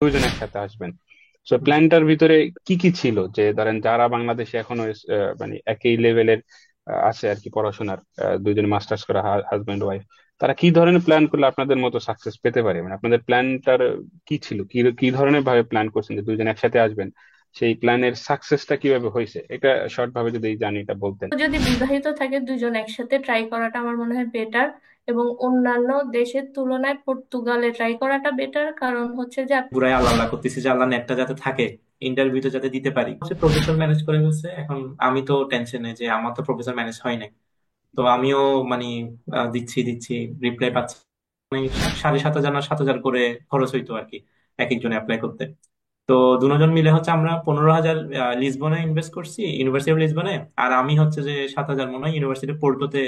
দুজন একসাথে আসবেন। সো প্ল্যানটার ভিতরে কি কি ছিল, যে ধরেন যারা বাংলাদেশে এখনো মানে একই লেভেলের আছে আর কি পড়াশোনার, দুজন মাস্টার্স করা হাজবেন্ড ওয়াইফ, তারা কি ধরনের প্ল্যান করলে আপনাদের মতো সাকসেস পেতে পারে? মানে আপনাদের প্ল্যানটার কি ছিল, কি কি ধরনের ভাবে প্ল্যান করছেন যে দুজন একসাথে আসবেন? সেই প্ল্যানের সাকসেসটা কিভাবে হয়েছে, এটা শর্ট ভাবে যদি জানি এটা বলতেন। যদি বিবাহিত থাকে দুজন একসাথে ট্রাই করাটা আমার মনে হয় বেটার, এবং অন্যান্য দেশের তুলনায় পর্তুগালে ট্রাই করাটা বেটার। কারণ হচ্ছে যে পুরাই আল্লাহ আল্লাহ করতেছি যে আল্লাহ নেটটা যাতে থাকে, ইন্টারভিউতে যাতে দিতে পারি। হচ্ছে প্রফেসর ম্যানেজ করে ফেলছে এখন। আমি তো টেনশনে যে আমার তো প্রফেসর ম্যানেজ হয় নাই। তো আমিও মানে দিচ্ছি দিচ্ছি, রিপ্লাই পাচ্ছি। মানে 7,500 না 7,000 করে খরচ হইতো আর কি এক একজনে অ্যাপ্লাই করতে। তো দুজন মিলে হচ্ছে আমরা 15,000 লিসবনে ইনভেস্ট করছি, ইউনিভার্সিটি অফ লিসবনে। আর আমি হচ্ছে যে 7,000 মনে হয় ইউনিভার্সিটি পোর্টোতে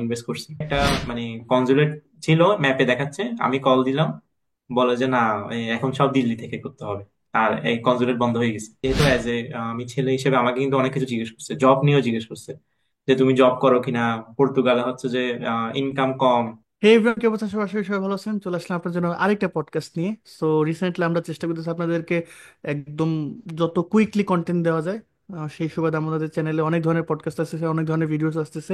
ইনভেস্ট করছি। একটা মানে কনজুলেট ছিল, ম্যাপে দেখাচ্ছে। আমি কল দিলাম, বলে যে না, এখন সব দিল্লি থেকে করতে হবে। আর এই কনজুলেট বন্ধ হয়ে গেছে। যেহেতু অ্যাজ এ আমি ছেলে হিসেবে আমাকে কিন্তু অনেক কিছু জিজ্ঞেস করছে, জব নিয়েও জিজ্ঞেস করছে যে তুমি জব করো কিনা। পর্তুগালে হচ্ছে যে ইনকাম কম। হে এভরিওয়ান, কে অবস্থা? সবার সবাই সবাই ভালো আছেন? চলে আসলাম আপনার জন্য আরেকটা পডকাস্ট নিয়ে। সো রিসেন্টলি আমরা চেষ্টা করতেছি আপনাদেরকে একদম যত কুইকলি কন্টেন্ট দেওয়া যায়। সেই সুবাদে আমাদের চ্যানেলে অনেক ধরনের পডকাস্ট আসতেছে, অনেক ধরনের ভিডিওস আসতেছে।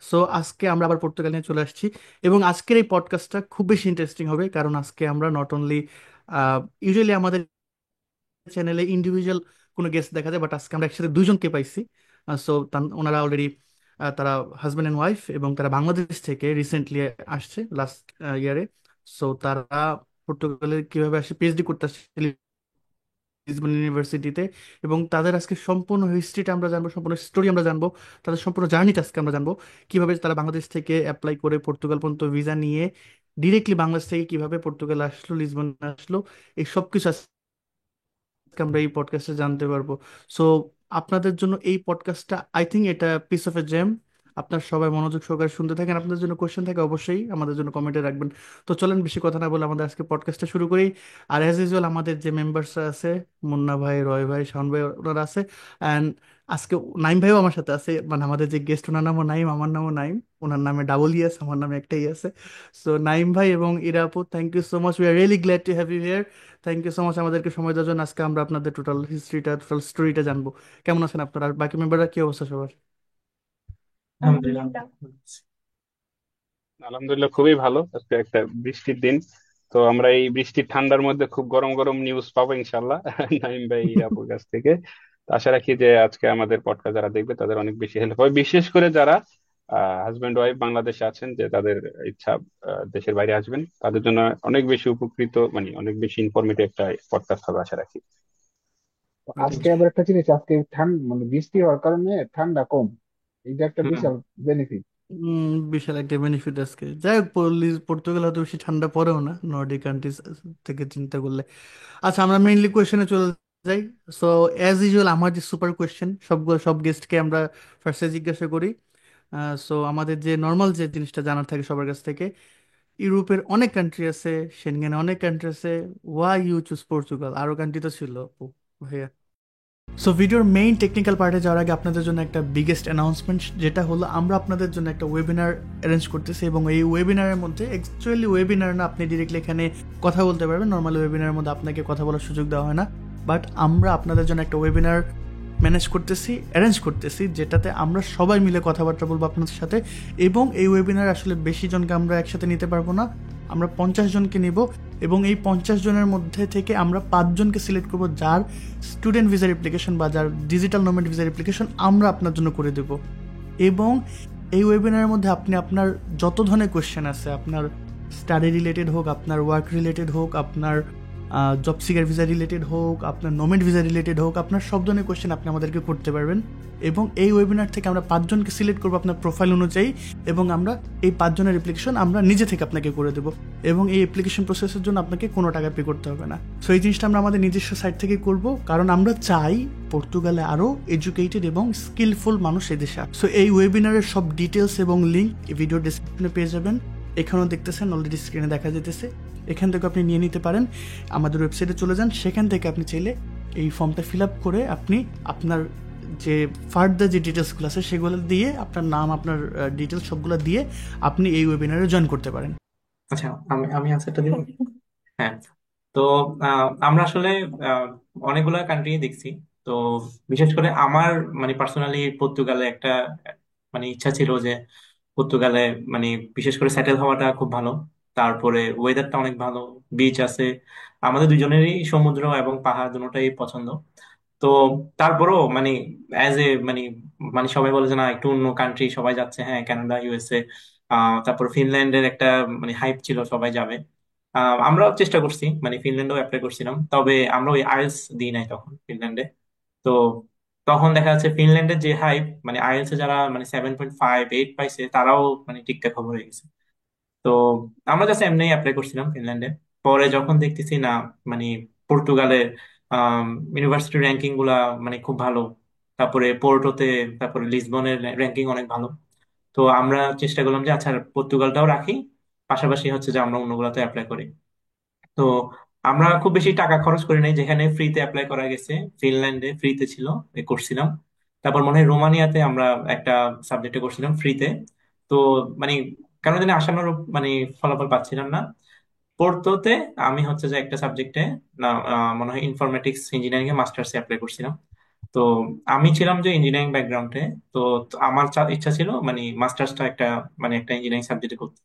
সো আজকে আমরা আবার পর্তুগাল নিয়ে চলে আসছি, এবং আজকের এই পডকাস্টটা খুব বেশি ইন্টারেস্টিং হবে, কারণ আজকে আমরা নট অনলি, ইউজুয়ালি আমাদের চ্যানেলে ইন্ডিভিজুয়াল কোনো গেস্ট দেখা যায়, বাট আজকে আমরা একসাথে দুজনকে পাইছি। সো ওনারা অলরেডি, তারা হাজব্যান্ড অ্যান্ড ওয়াইফ, এবং তারা বাংলাদেশ থেকে রিসেন্টলি আসছে লাস্ট ইয়ারে। সো তারা পর্তুগালে কিভাবে আসে পিএইচডি করতে আসছে লিসবন ইউনিভার্সিটিতে, এবং তাদের আজকে সম্পূর্ণ হিস্ট্রিটা আমরা জানবো, সম্পূর্ণ স্টোরি আমরা জানবো, তাদের সম্পূর্ণ জার্নিটা আজকে আমরা জানবো। কিভাবে তারা বাংলাদেশ থেকে অ্যাপ্লাই করে পর্তুগাল পর্যন্ত ভিসা নিয়ে ডিরেক্টলি বাংলাদেশ থেকে কিভাবে পর্তুগাল আসলো, লিসবন আসলো, এই সব কিছু আজকে আমরা এই পডকাস্টে জানতে পারবো। সো আপনাদের জন্য এই পডকাস্টটা, আই থিঙ্ক এটা পিস অফ এ জেম। আপনার সবাই মনোযোগ সহকারে শুনতে থাকেন। আপনাদের জন্য কোশ্চেন থাকে অবশ্যই আমাদের জন্য কমেন্টে রাখবেন। তো চলেন বেশি কথা না বলে আমাদের আজকে পডকাস্টটা শুরু করি। আর অ্যাজ ইউজুয়াল আমাদের যে মেম্বার্স আছে, মুন্না ভাই, রয় ভাই, শাওন ভাই, ওনারা আছে। অ্যান্ড আজকে নাইম ভাইও আমার সাথে আছে, মানে আমাদের যে গেস্ট, ওনার নামও নাইম, আমার নামও নাইম। ওনার নামে ডাবল ই আছে, আমার নামে একটাই আছে। সো নাইম ভাই এবং ইরা আপু, thank you so much, we are really glad to have you here. Thank you so much আমাদেরকে সময় দেওয়ার জন্য। আজকে আমরা আপনাদের টোটাল হিস্ট্রিটা, টোটাল স্টোরিটা জানবো। কেমন আছেন আপনারা? আর বাকি মেম্বাররা কি অবস্থা সবার? আলহামদুলিল্লাহ। আলহামদুলিল্লাহ। আলহামদুলিল্লাহ, খুবই ভালো। আজকে একটা বৃষ্টির দিন, তো আমরা এই বৃষ্টির ঠান্ডার মধ্যে খুব গরম গরম নিউজ পাবো ইনশাল্লাহ নাইম ভাই ইরাপুর কাছ থেকে। তো আশা রাখি যে আজকে আমাদের পডকাস্ট যারা দেখবে তাদের অনেক বেশি হেল্প হবে, বিশেষ করে যারা হাজবেন্ড ওয়াইফ বাংলাদেশে আছেন, যে তাদের ইচ্ছা দেশের বাইরে আসবেন, তাদের জন্য অনেক বেশি উপকৃত, মানে অনেক বেশি ইনফরমেটিভ একটা পডকাস্ট হবে আশা রাখি। তো আজকে আবার একটা জিনিস, আজকে ঠান্ডা মানে বৃষ্টি হওয়ার কারণে ঠান্ডা কম। এটা একটা হুম। বিশাল বেনিফিট। বিশাল একটা বেনিফিট আজকে। যাই হোক, পর্তুগাল হয়তো বেশি ঠান্ডা পড়েও না নর্ডিক কান্ট্রিজ থেকে চিন্তা করলে। আচ্ছা, আমরা মেইনলি কোয়েশ্চেনে চলে যাই। সো অ্যাজ ইউজুয়াল আমার যে সুপার কোয়েশ্চেন, সবগুলো সব গেস্টকে আমরা ফার্স্টে জিজ্ঞাসা করি। সো আমাদের যে নর্মাল যে জিনিসটা জানার থাকে সবার কাছ থেকে, ইউরোপের অনেক কান্ট্রি আছে, সেনগেনে অনেক কান্ট্রি আছে, ওয়াই ইউ চুজ পর্তুগাল? আরো কান্ট্রি তো ছিল আপু, ভাইয়া। সো ভিডিওর মেইন টেকনিক্যাল পার্টে যাওয়ার আগে আপনাদের জন্য একটা বিগেস্ট অ্যানাউন্সমেন্ট, যেটা হলো আমরা আপনাদের জন্য একটা ওয়েবিনার অ্যারেঞ্জ করতেছি, এবং এই ওয়েবিনারের মধ্যে, অ্যাকচুয়ালি ওয়েবিনার না, আপনি ডিরেক্টলি এখানে কথা বলতে পারবেন। নর্মালি ওয়েবিনারের মধ্যে আপনাকে কথা বলার সুযোগ দেওয়া হয় না, বাট আমরা আপনাদের জন্য একটা ওয়েবিনার ম্যানেজ করতেছি, অ্যারেঞ্জ করতেছি, যেটাতে আমরা সবাই মিলে কথাবার্তা বলবো আপনাদের সাথে। এবং এই ওয়েবিনার আসলে বেশি জনকে আমরা একসাথে নিতে পারবো না, আমরা 50 জনকে নিব। এবং এই 50 জনের মধ্যে থেকে আমরা 5 জনকে সিলেক্ট করবো, যার স্টুডেন্ট ভিসার অ্যাপ্লিকেশন বা যার ডিজিটাল নোম্যাড ভিসার অ্যাপ্লিকেশন আমরা আপনার জন্য করে দেব। এবং এই ওয়েবিনারের মধ্যে আপনি আপনার যত ধরনের কোয়েশ্চেন আছে, আপনার স্টাডি রিলেটেড হোক, আপনার ওয়ার্ক রিলেটেড হোক, আপনার জব সিকার ভিসা রিলেটেড হোক, আপনার নোমেড ভিসা রিলেটেড হোক, আপনার সব ধরনের কোয়েশ্চেন আপনি আমাদেরকে করতে পারবেন। এবং এই ওয়েবিনার থেকে আমরা 5 জনকে সিলেক্ট করবো আপনার প্রোফাইল অনুযায়ী, এবং আমরা এই 5 জনের অ্যাপ্লিকেশন আমরা নিজে থেকে আপনাকে করে দেবো। এবং এই অ্যাপ্লিকেশন প্রসেসের জন্য আপনাকে কোনো টাকা পে করতে হবে না। সো এই জিনিসটা আমরা আমাদের নিজস্ব সাইট থেকে করব, কারণ আমরা চাই পর্তুগালে আরও এডুকেটেড এবং স্কিলফুল মানুষ এদেশে। সো এই ওয়েবিনারের সব ডিটেলস এবং লিঙ্ক এই ভিডিও ডেসক্রিপশনে পেয়ে যাবেন। এখানেও দেখতেছেন, অলরেডি স্ক্রিনে দেখা যেতেছে, এখান থেকে আপনি নিয়ে নিতে পারেন। আমাদের ওয়েবসাইটে চলে যান, সেখান থেকে আপনি চাইলে এই ফর্মটা ফিল আপ করে আপনি আপনার যে ফার্দার যে ডিটেলসগুলো আছে সেগুলো দিয়ে, আপনার নাম, আপনার ডিটেলস সবগুলো দিয়ে আপনি এই ওয়েবিনারে জয়েন করতে পারেন। আচ্ছা, আমি আমি আনসারটা দিব। হ্যাঁ। তো আমরা আসলে আহ, অনেকগুলা কান্ট্রি দেখছি। তো বিশেষ করে আমার মানে পার্সোনালি পর্তুগালে একটা মানে ইচ্ছা ছিল যে পর্তুগালে মানে বিশেষ করে সেটেল হওয়াটা খুব ভালো। তারপরে ওয়েদারটা অনেক ভালো, বিচ আছে। আমাদের দুজনেরই সমুদ্র এবং পাহাড় দুটোটাই পছন্দ। তো তারপরেও মানে অ্যাজ এ মানে মানে সবাই বলে যে না একটু অন্য কান্ট্রি সবাই যাচ্ছে, হ্যাঁ কানাডা, ইউএসএ, তারপর ফিনল্যান্ডের একটা মানে হাইপ ছিল সবাই যাবে। আমরাও চেষ্টা করছি, মানে ফিনল্যান্ডও অ্যাপ্লাই করছিলাম, তবে আমরা ওই আইএলটিএস দিই নাই তখন ফিনল্যান্ডে। তো তখন দেখা যাচ্ছে ফিনল্যান্ডের যে হাইপ, মানে আইএলটিএস এ যারা মানে 7.5 8 পাইছে তারাও মানে টিকটক খবর হয়ে গেছে। তো আমরা জাস্ট এমনি অ্যাপ্লাই করছিলাম ফিনল্যান্ডে। পরে যখন দেখতেছি না মানে পর্তুগালের ইউনিভার্সিটি র্যাঙ্কিং গুলা মানে খুব ভালো, তারপরে পোর্টোতে, তারপরে লিসবনের র্যাঙ্কিং অনেক ভালো। তো আমরা চেষ্টা করলাম যে আচ্ছা পর্তুগালটাও রাখি, পাশাপাশি হচ্ছে যে আমরা অন্যগুলাতে অ্যাপ্লাই করি। তো আমরা খুব বেশি টাকা খরচ করি নাই, যেখানে ফ্রিতে অ্যাপ্লাই করা গেছে ফিনল্যান্ডে ফ্রিতে ছিল, করছিলাম। তারপর মনে হয় রোমানিয়াতে আমরা একটা সাবজেক্টে করছিলাম ফ্রিতে। তো মানে কেন জানি আশানুরূপ মানে ফলাফল পাচ্ছিলাম না। পোর্টোতে আমি হচ্ছে যে একটা সাবজেক্টে না মনে হয় ইনফরমেটিক্স ইঞ্জিনিয়ারিং এ মাস্টার্স অ্যাপ্লাই করছিলাম। তো আমি ছিলাম যে ইঞ্জিনিয়ারিং ব্যাকগ্রাউন্ডে। তো তো আমার ইচ্ছা ছিল মানে মাস্টার্সটা একটা মানে একটা ইঞ্জিনিয়ারিং সাবজেক্টে করতে।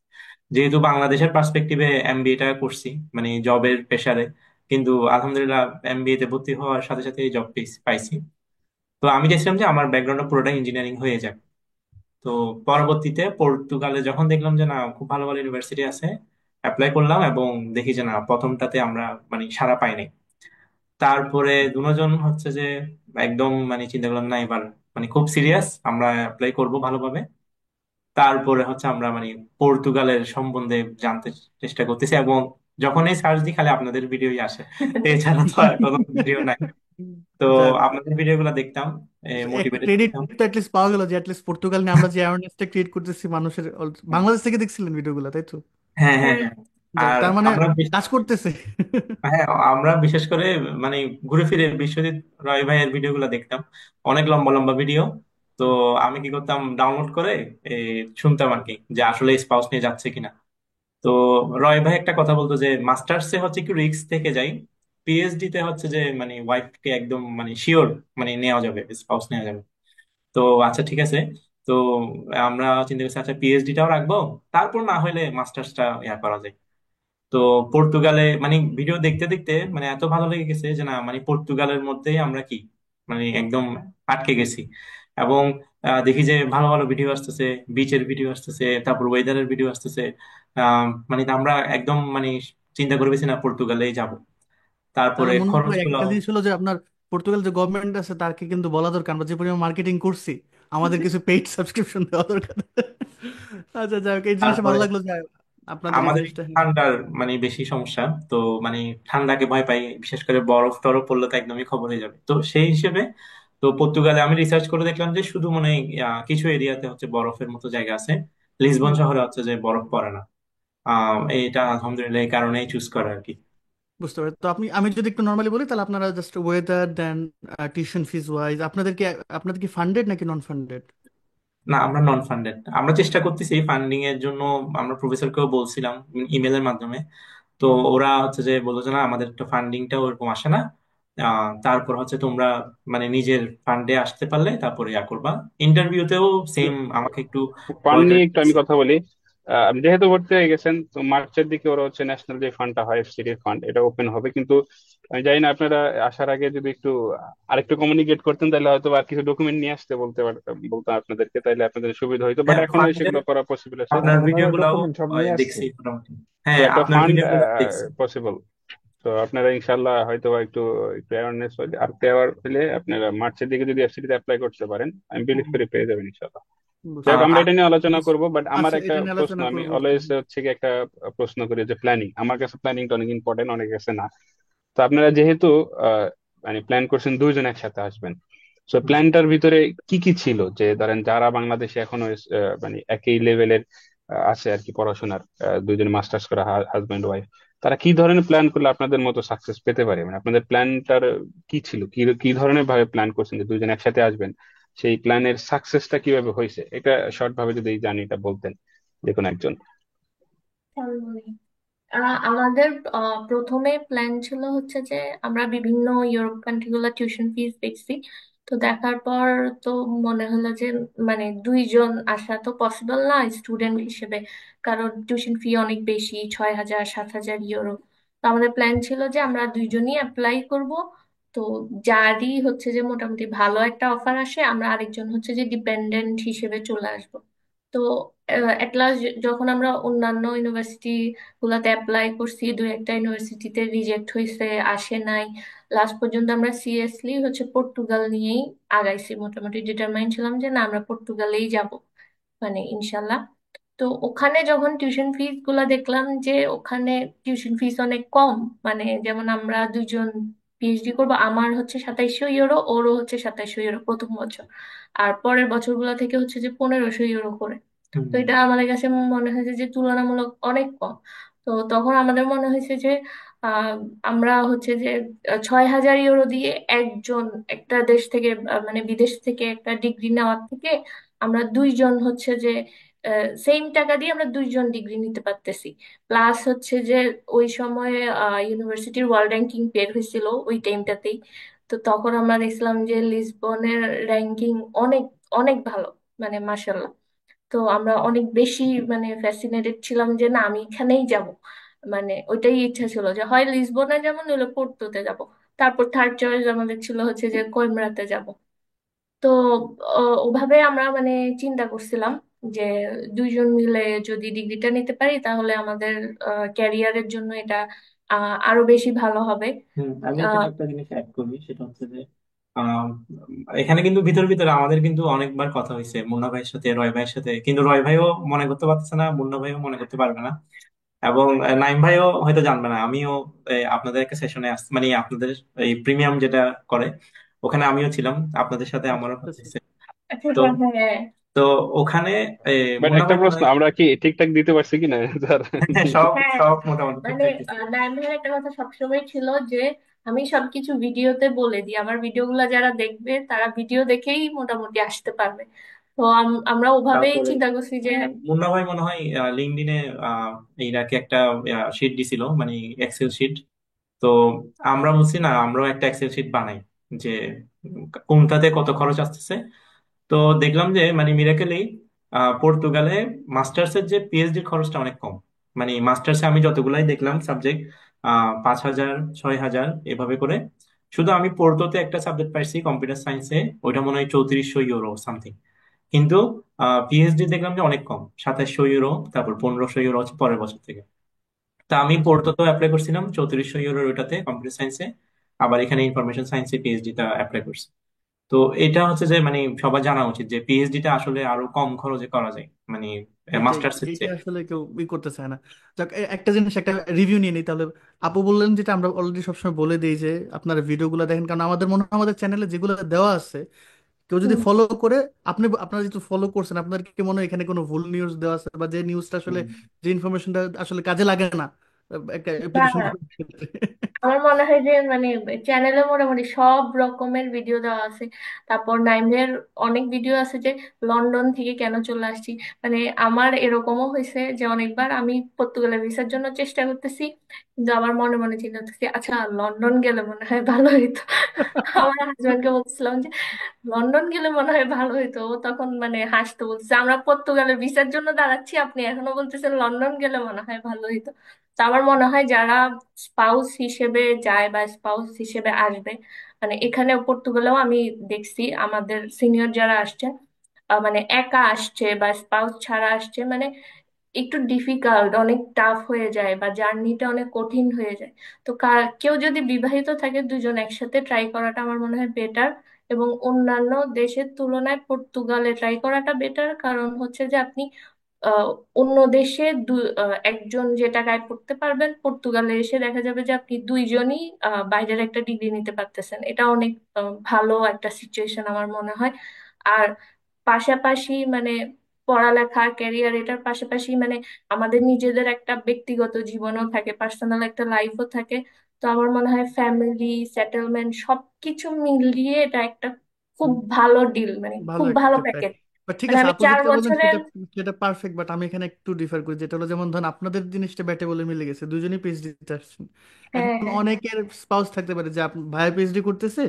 যেহেতু বাংলাদেশের পার্সপেক্টিভে এমবিএটা করছি মানে জবের প্রেসারে, কিন্তু আলহামদুলিল্লাহ এমবিএ তে ভর্তি হওয়ার সাথে সাথে জব পাইছি। তো আমি চাইছিলাম যে আমার ব্যাকগ্রাউন্ডটা পুরোটা ইঞ্জিনিয়ারিং হয়ে যাক। তো পরবর্তীতে পর্তুগালে যখন দেখলাম যে না খুব ভালো ভালো ইউনিভার্সিটি আছে, অ্যাপ্লাই করলাম এবং দেখি যে না প্রথমটাতে আমরা মানে সাড়া পাই নাই। তারপরে দুজন হচ্ছে যে একদম মানে চিন্তা করলাম না এবার মানে খুব সিরিয়াস আমরা অ্যাপ্লাই করব ভালোভাবে। তারপরে হচ্ছে আমরা মানে পর্তুগালের সম্বন্ধে জানতে চেষ্টা করতেছি, এবং যখন এই সার্চ দিই খালি আপনাদের ভিডিওই আসে, এছাড়া তো আর কোনো ভিডিও নাই। তো যাক, আপনাদের ভিডিও গুলো দেখতাম, একটা মোটিভেটেড ক্রেডিট হতাম। তো অ্যাটলিস্ট পাওয়া গেল যে অ্যাটলিস্ট পর্তুগাল নিয়ে আমরা যে অ্যাওয়ারনেসটা ক্রিয়েট করতেছি মানুষের বাংলাদেশ থেকে দেখছিলেন ভিডিওগুলো, তাই তো? হ্যাঁ, হ্যাঁ, হ্যাঁ। হ্যাঁ। যাক, আর তার মানে আমরা কাজ করতেছে। হ্যাঁ আমরা বিশেষ করে মানে ঘুরে ফিরে বিশ্বজিৎ রয় ভাইয়ের ভিডিও গুলো দেখতাম, অনেক লম্বা লম্বা ভিডিও। তো আমি কি করতাম ডাউনলোড করে এ, শুনতাম আর কি যে আসলে স্পাউস নিয়ে যাচ্ছে কিনা। তো রয় ভাই একটা কথা বলতো যে মাস্টার্সে হচ্ছে একটু রিস্ক থেকে যায়, পিএইচডি তে হচ্ছে যে মানে ওয়াইফকে একদম মানে শিওর মানে নেওয়া যাবে, স্পাউস নেওয়া যাবে। তো আচ্ছা ঠিক আছে। তো আমরা চিন্তা করছি আচ্ছা পিএইচডিটাও রাখবো, তারপর না হলে মাস্টার্সটা ইয়া করা যায়। তো পর্তুগালে মানে ভিডিও দেখতে দেখতে মানে এত ভালো লেগে গেছে যে না মানে পর্তুগালের মধ্যেই আমরা কি মানে একদম আটকে গেছি। এবং দেখি যে ভালো ভালো ভিডিও আসতেছে, বিচের ভিডিও আসতেছে, তারপর ওয়েদারের ভিডিও আসতেছে। মানে আমরা একদম মানে চিন্তা করে গেছি না পর্তুগালেই যাব। তার তারপরে মনে খরচ হয় গুলো একটা জিনিস হলো যে আপনার পর্তুগাল যে গভর্নমেন্ট আছে তাকে কিন্তু বলা দরকার আমরা যে পরিমাণ মার্কেটিং করছি আমাদের কিছু পেইড সাবস্ক্রিপশন দেওয়া দরকার। আচ্ছা, যাক, এই জিনিসটা ভালো তারপরে লাগলো যে আপনাদের এই আমাদের জিনিসটা। ঠান্ডার মানে বেশি সমস্যা। তো মানে ঠান্ডাকে ভয় পাই, বিশেষ করে বরফ টরফ পড়লে তো একদমই খবর হয়ে যাবে। তো সেই হিসেবে তো পর্তুগালে আমি রিসার্চ করে দেখলাম যে শুধু মানে কিছু এরিয়াতে হচ্ছে বরফের মতো জায়গা আছে, লিসবন হুম, শহরে হচ্ছে যে বরফ পড়ে না। এইটা আলহামদুলিল্লাহ এই কারণেই চুজ করা আর কি। বুঝতে পারি। তো আমি যদি একটু নর্মালি বলি তাহলে আপনারা জাস্ট ওয়েদার দেন টিউশন ফিস ওয়াইজ আপনাদের কি ফান্ডেড নাকি নন ফান্ডেড? না আমরা নন ফান্ডেড, আমরা চেষ্টা করতেছি ফান্ডিং এর জন্য। আমরা প্রফেসরকেও বলছিলাম ইমেলের মাধ্যমে। তো ওরা হচ্ছে যে বললো যে না আমাদের তো ফান্ডিংটা ওরকম আসে না। তারপর হচ্ছে তোমরা মানে নিজের ফান্ডে আসতে পারলে তারপরে ইয়া করবা। ইন্টারভিউতেও সেম আমাকে একটু ফান্ড ভয় টয় নিয়ে একটু আমি দেখাচ্ছে। কথা বলি। আপনি যেহেতু ভর্তি হয়ে গেছেন, তো মার্চের দিকে ওরা হচ্ছে ন্যাশনাল যে ফান্ডটা হয়, এফসিডি ফান্ড, এটা ওপেন হবে। কিন্তু আমি জানি না, আপনারা আসার আগে যদি একটু আরেকটু কমিউনিকেট করতেন তাহলে হয়তো আর কিছু ডকুমেন্ট নিয়ে আসতে বলতাম আপনাদেরকে, তাহলে আপনাদের সুবিধা হইতো, বাট হ্যাঁ এখনো ফান্ডের সেগুলো করা পসিবল আছে। আপনার ভিডিও ওনারা গুলাও ডকুমেন্ট সব নিয়ে আসছে। দেখছি মোটামুটি। তো হ্যাঁ একটা আপনার ফান্ড ভিডিও গুলো দেখছি। পসিবল। তো আপনারা ইনশাল্লাহ হয়তো বা একটু একটু অ্যাওয়ারনেস আর দেওয়ার হলে আপনারা মার্চের দিকে যদি এফসিডিতে অ্যাপ্লাই করতে পারেন, আমি বিলিভ করি পেয়ে যাবেন ইনশাল্লাহ। যাই বুঝতে হোক, আহ, আমরা আর এটা নিয়ে আলোচনা করব, বাট আমার আচ্ছা, একটা এটা নিয়ে প্রশ্ন, আলোচনা আমি করবো। অলওয়েজ হচ্ছে কি একটা প্রশ্ন করি যে প্ল্যানিং, আমার কাছে প্ল্যানিংটা অনেক ইম্পর্টেন্ট, অনেক কাছে না। তো আপনারা যেহেতু আহ, মানে প্ল্যান করছেন দুইজন একসাথে আসবেন, তো হুম। প্ল্যানটার ভিতরে কি কি ছিল, যে ধরেন যারা বাংলাদেশে এখনো মানে একই লেভেলের আছে আর কি পড়াশোনার, দুইজন মাস্টার্স করা হাজবেন্ড ওয়াইফ, তারা কি ধরনের প্ল্যান করলে আপনাদের মতো সাকসেস পেতে পারে? মানে আপনাদের প্ল্যানটার কি ছিল, কি কি ধরনের ভাবে প্ল্যান করছেন যে দুইজন একসাথে আসবেন, সেই প্ল্যানের সাকসেসটা কিভাবে হয়েছে, এটা শর্ট ভাবে যদি জানি এটা বলতেন যে কোনো একজন। তাহলে বলি। আমাদের প্রথমে প্ল্যান ছিল হচ্ছে যে আমরা বিভিন্ন ইউরোপ কান্ট্রি গুলা টিউশন ফিস দেখছি। তো দেখার পর তো মনে হলো যে মানে দুইজন আসা তো পসিবল না স্টুডেন্ট হিসেবে, কারণ টিউশন ফি অনেক বেশি, 6,000 7,000 ইউরো। তো আমাদের প্ল্যান ছিল যে আমরা দুইজনই অ্যাপ্লাই করব। তো যারই হচ্ছে যে মোটামুটি ভালো একটা অফার আসে আমরা আরেকজন হচ্ছে যে ডিপেন্ডেন্ট হিসেবে চলে আসবো। তো এট লাস্ট যখন আমরা অন্যান্য ইউনিভার্সিটি গুলাতে অ্যাপ্লাই করছি, দুই একটা ইউনিভার্সিটিতে রিজেক্ট হয়েছে, আসে নাই, লাস্ট পর্যন্ত আমরা সিরিয়াসলি হচ্ছে পর্তুগাল নিয়েই আগাইছি। মোটামুটি ডিটারমাইন ছিলাম যে না আমরা পর্তুগালেই যাব, মানে ইনশাল্লাহ। তো ওখানে যখন টিউশন ফিস গুলা দেখলাম যে ওখানে টিউশন ফিস অনেক কম, মানে যেমন আমরা দুইজন পিএইচডি করবো, আমার হচ্ছে 2,700 ইউরো, ওরও হচ্ছে 2,700 ইউরো প্রথম বছর, আর পরের বছরগুলো থেকে হচ্ছে যে 1,500 ইউরো করে। তো হুম এটা আমাদের কাছে মনে হয়েছে যে তুলনামূলক অনেক কম। তো তখন আমাদের মনে হয়েছে যে আহ, আমরা হচ্ছে যে 6,000 ইউরো দিয়ে একজন একটা দেশ থেকে মানে বিদেশ থেকে একটা ডিগ্রি নেওয়ার থেকে আমরা দুইজন হচ্ছে যে সেম টাকা দিয়ে আমরা দুইজন ডিগ্রি নিতে পারতেছি। প্লাস হচ্ছে যে ওই সময়ে ইউনিভার্সিটির ওয়ার্ল্ড র্যাঙ্কিং বের হয়েছিল ওই টাইমটাতেই। তো তখন আমরা দেখছিলাম যে লিসবনের র্যাঙ্কিং অনেক অনেক ভালো, মানে মাশাল্লাহ। তো আমরা অনেক বেশি মানে ফ্যাসিনেটেড ছিলাম যে না আমি এখানেই যাব, মানে ওইটাই ইচ্ছা ছিল যে হয় লিসবনে যাবো নইলে পোর্টোতে যাব। তারপর থার্ড চয়েস আমাদের ছিল হচ্ছে যে কোয়েম্বারাতে যাব। তো ওভাবে আমরা মানে চিন্তা করছিলাম যে দুইজন মিলে যদি ডিগ্রিটা নিতে পারি তাহলে আমাদের ক্যারিয়ারের জন্য এটা আরো বেশি ভালো হবে। আমি আহ, এখানে একটা জিনিস অ্যাড করি, সেটা হচ্ছে যে আহ, এখানে কিন্তু ভিতরে ভিতরে আমাদের কিন্তু অনেকবার কথা হয়েছে মুন্না ভাইয়ের সাথে, রয় ভাইয়ের সাথে, কিন্তু রয় ভাইও মনে করতে পারতেছে না, মুন্না ভাইও মনে করতে পারবে না, এবং নাইম ভাইও হয়তো জানবে না। আমিও আপনাদের একটা সেশনে মানে আপনাদের এই প্রিমিয়াম যেটা করে ওখানে আমিও ছিলাম, আপনাদের সাথে আমারও কথা আচ্ছা হয়েছে। আচ্ছা, তো হ্যাঁ হ্যাঁ। তো ওখানে বাট মুন্না একটা ভাই মনে প্রশ্ন, হয় আমরা কি ঠিকঠাক দিতে পারছি কিনা স্যার? সব হ্যাঁ, সব মোটামুটি মানে ঠিকঠাক দিচ্ছে। নাইম ভাইয়ের একটা কথা সবসময় ছিল যে আমি সবকিছু ভিডিওতে বলে দিই, আমার ভিডিওগুলো যারা দেখবে তারা ভিডিও দেখেই মোটামুটি আসতে পারবে। তো আমরা ওভাবেই তারপরে চিন্তা করছি যে মুন্না ভাই মনে হয় লিঙ্কডইনে এইটাকে একটা শিট দিছিল, মানে এক্সেল শিট। তো আমরা বলছি না, আমরাও একটা এক্সেল শিট বানাই যে কোনটাতে কত খরচ আসতেছে। তো দেখলাম যে মানে মিরাকেলি পর্তুগালে মাস্টার্স এর যে পিএইচডির খরচটা অনেক কম। মানে মাস্টার্সে আমি যতগুলাই দেখলাম সাবজেক্ট 5,000 6,000 এভাবে করে। শুধু আমি পোর্টোতে একটা সাবজেক্ট পাইছি কম্পিউটার সায়েন্সে, ওইটা মনে হয় 3,400 ইউরো সামথিং। কিন্তু পিএইচডি দেখলাম যে অনেক কম, 2,700 ইউরো, তারপর 1,500 ইউরো হচ্ছে পরের বছর থেকে। তা আমি পোর্টোতেও অ্যাপ্লাই করছিলাম 3,400 ইউরোর ওইটাতে কম্পিউটার সায়েন্সে, আবার এখানে ইনফরমেশন সায়েন্সে পিএইচডি টা অ্যাপ্লাই করছি। তো এটা হচ্ছে যে মানে সবার জানা উচিত যে পিএইচডি টা আসলে আরো কম খরচে করা যায়, মানে এইটাই, মাস্টার্স এর এইটা চেয়ে। আসলে কেউ করতে চায় না। যাক, একটা জিনিস, একটা রিভিউ নিয়ে নিই তাহলে। আপু বললেন যেটা আমরা অলরেডি সবসময় বলে দিই যে আপনারা ভিডিওগুলো দেখেন, কারণ আমাদের মনে হয় আমাদের চ্যানেলে যেগুলো দেওয়া আছে কেউ যদি হুম, ফলো করে, আপনারা যেহেতু ফলো করছেন, আপনার কি মনে হয় এখানে কোনো ভুল নিউজ দেওয়া আছে, বা যে নিউজটা আসলে, হুম। যে ইনফরমেশনটা আসলে কাজে লাগে না একটা না অ্যাপ্লিকেশন না, করার ক্ষেত্রে? আমার মনে হয় যে মানে চ্যানেলে মোটামুটি সব রকমের ভিডিও দেওয়া আছে। তারপর নাইমের অনেক ভিডিও আছে যে লন্ডন থেকে কেন চলে আসছি। মানে আমার এরকমও হয়েছে যে অনেকবার আমি পর্তুগালের ভিসার জন্য চেষ্টা করতেছি, কিন্তু আমার মনে মনে চিন্তা করতেছি আচ্ছা লন্ডন গেলে মনে হয় ভালো হইতো। আমার হাজবেন্ডকে বলছিলাম যে লন্ডন গেলে মনে হয় ভালো হইতো, ও তখন মানে হাসতো, বলছে আমরা পর্তুগালের ভিসার জন্য দাঁড়াচ্ছি আপনি এখনো বলতেছেন লন্ডন গেলে মনে হয় ভালো হইতো। তো আমার মনে হয় যারা স্পাউস হিসেবে যায় বা স্পাউস হিসেবে আসবে, মানে এখানে পর্তুগালেও আমি দেখছি আমাদের সিনিয়র যারা আসছে মানে একা আসছে বা স্পাউস ছাড়া আসছে, মানে একটু ডিফিকাল্ট, অনেক টাফ হয়ে যায় বা জার্নিটা অনেক কঠিন হয়ে যায়। তো কেউ যদি বিবাহিত থাকে দুজন একসাথে ট্রাই করাটা আমার মনে হয় বেটার। এবং অন্যান্য দেশের তুলনায় পর্তুগালে ট্রাই করাটা বেটার, কারণ হচ্ছে যে আপনি আহ, অন্য দেশে একজন যে টাকায় পড়তে পারবেন, পর্তুগালে এসে দেখা যাবে যে আপনি দুইজনই বাইরের একটা ডিগ্রি নিতে পারতেছেন। এটা অনেক ভালো একটা সিচুয়েশন আমার মনে হয়। আর পাশাপাশি মানে পড়ালেখা ক্যারিয়ার এটার পাশাপাশি মানে আমাদের নিজেদের একটা ব্যক্তিগত জীবনও থাকে, পার্সোনাল একটা লাইফও থাকে। তো আমার মনে হয় ফ্যামিলি সেটেলমেন্ট সবকিছু মিলিয়ে এটা একটা খুব ভালো ডিল, মানে ভালো খুব ভালো একটা প্যাক, প্যাকেজ। বাট ঠিক মানে আছে, আমি আপু চার যেটা বলেন বছরের সেটা সেটা পারফেক্ট, বাট আমি এখানে একটু ডিফার করি, যেটা হলো যেমন ধরুন আপনাদের জিনিসটা ব্যাটে বলে মিলে গেছে, দুজনেই পিএইচডি দিতে আসছেন। হ্যাঁ এখন হ্যাঁ অনেকের স্পাউস থাকতে পারে যে ভাইয়া পিএইচডি করতেছে,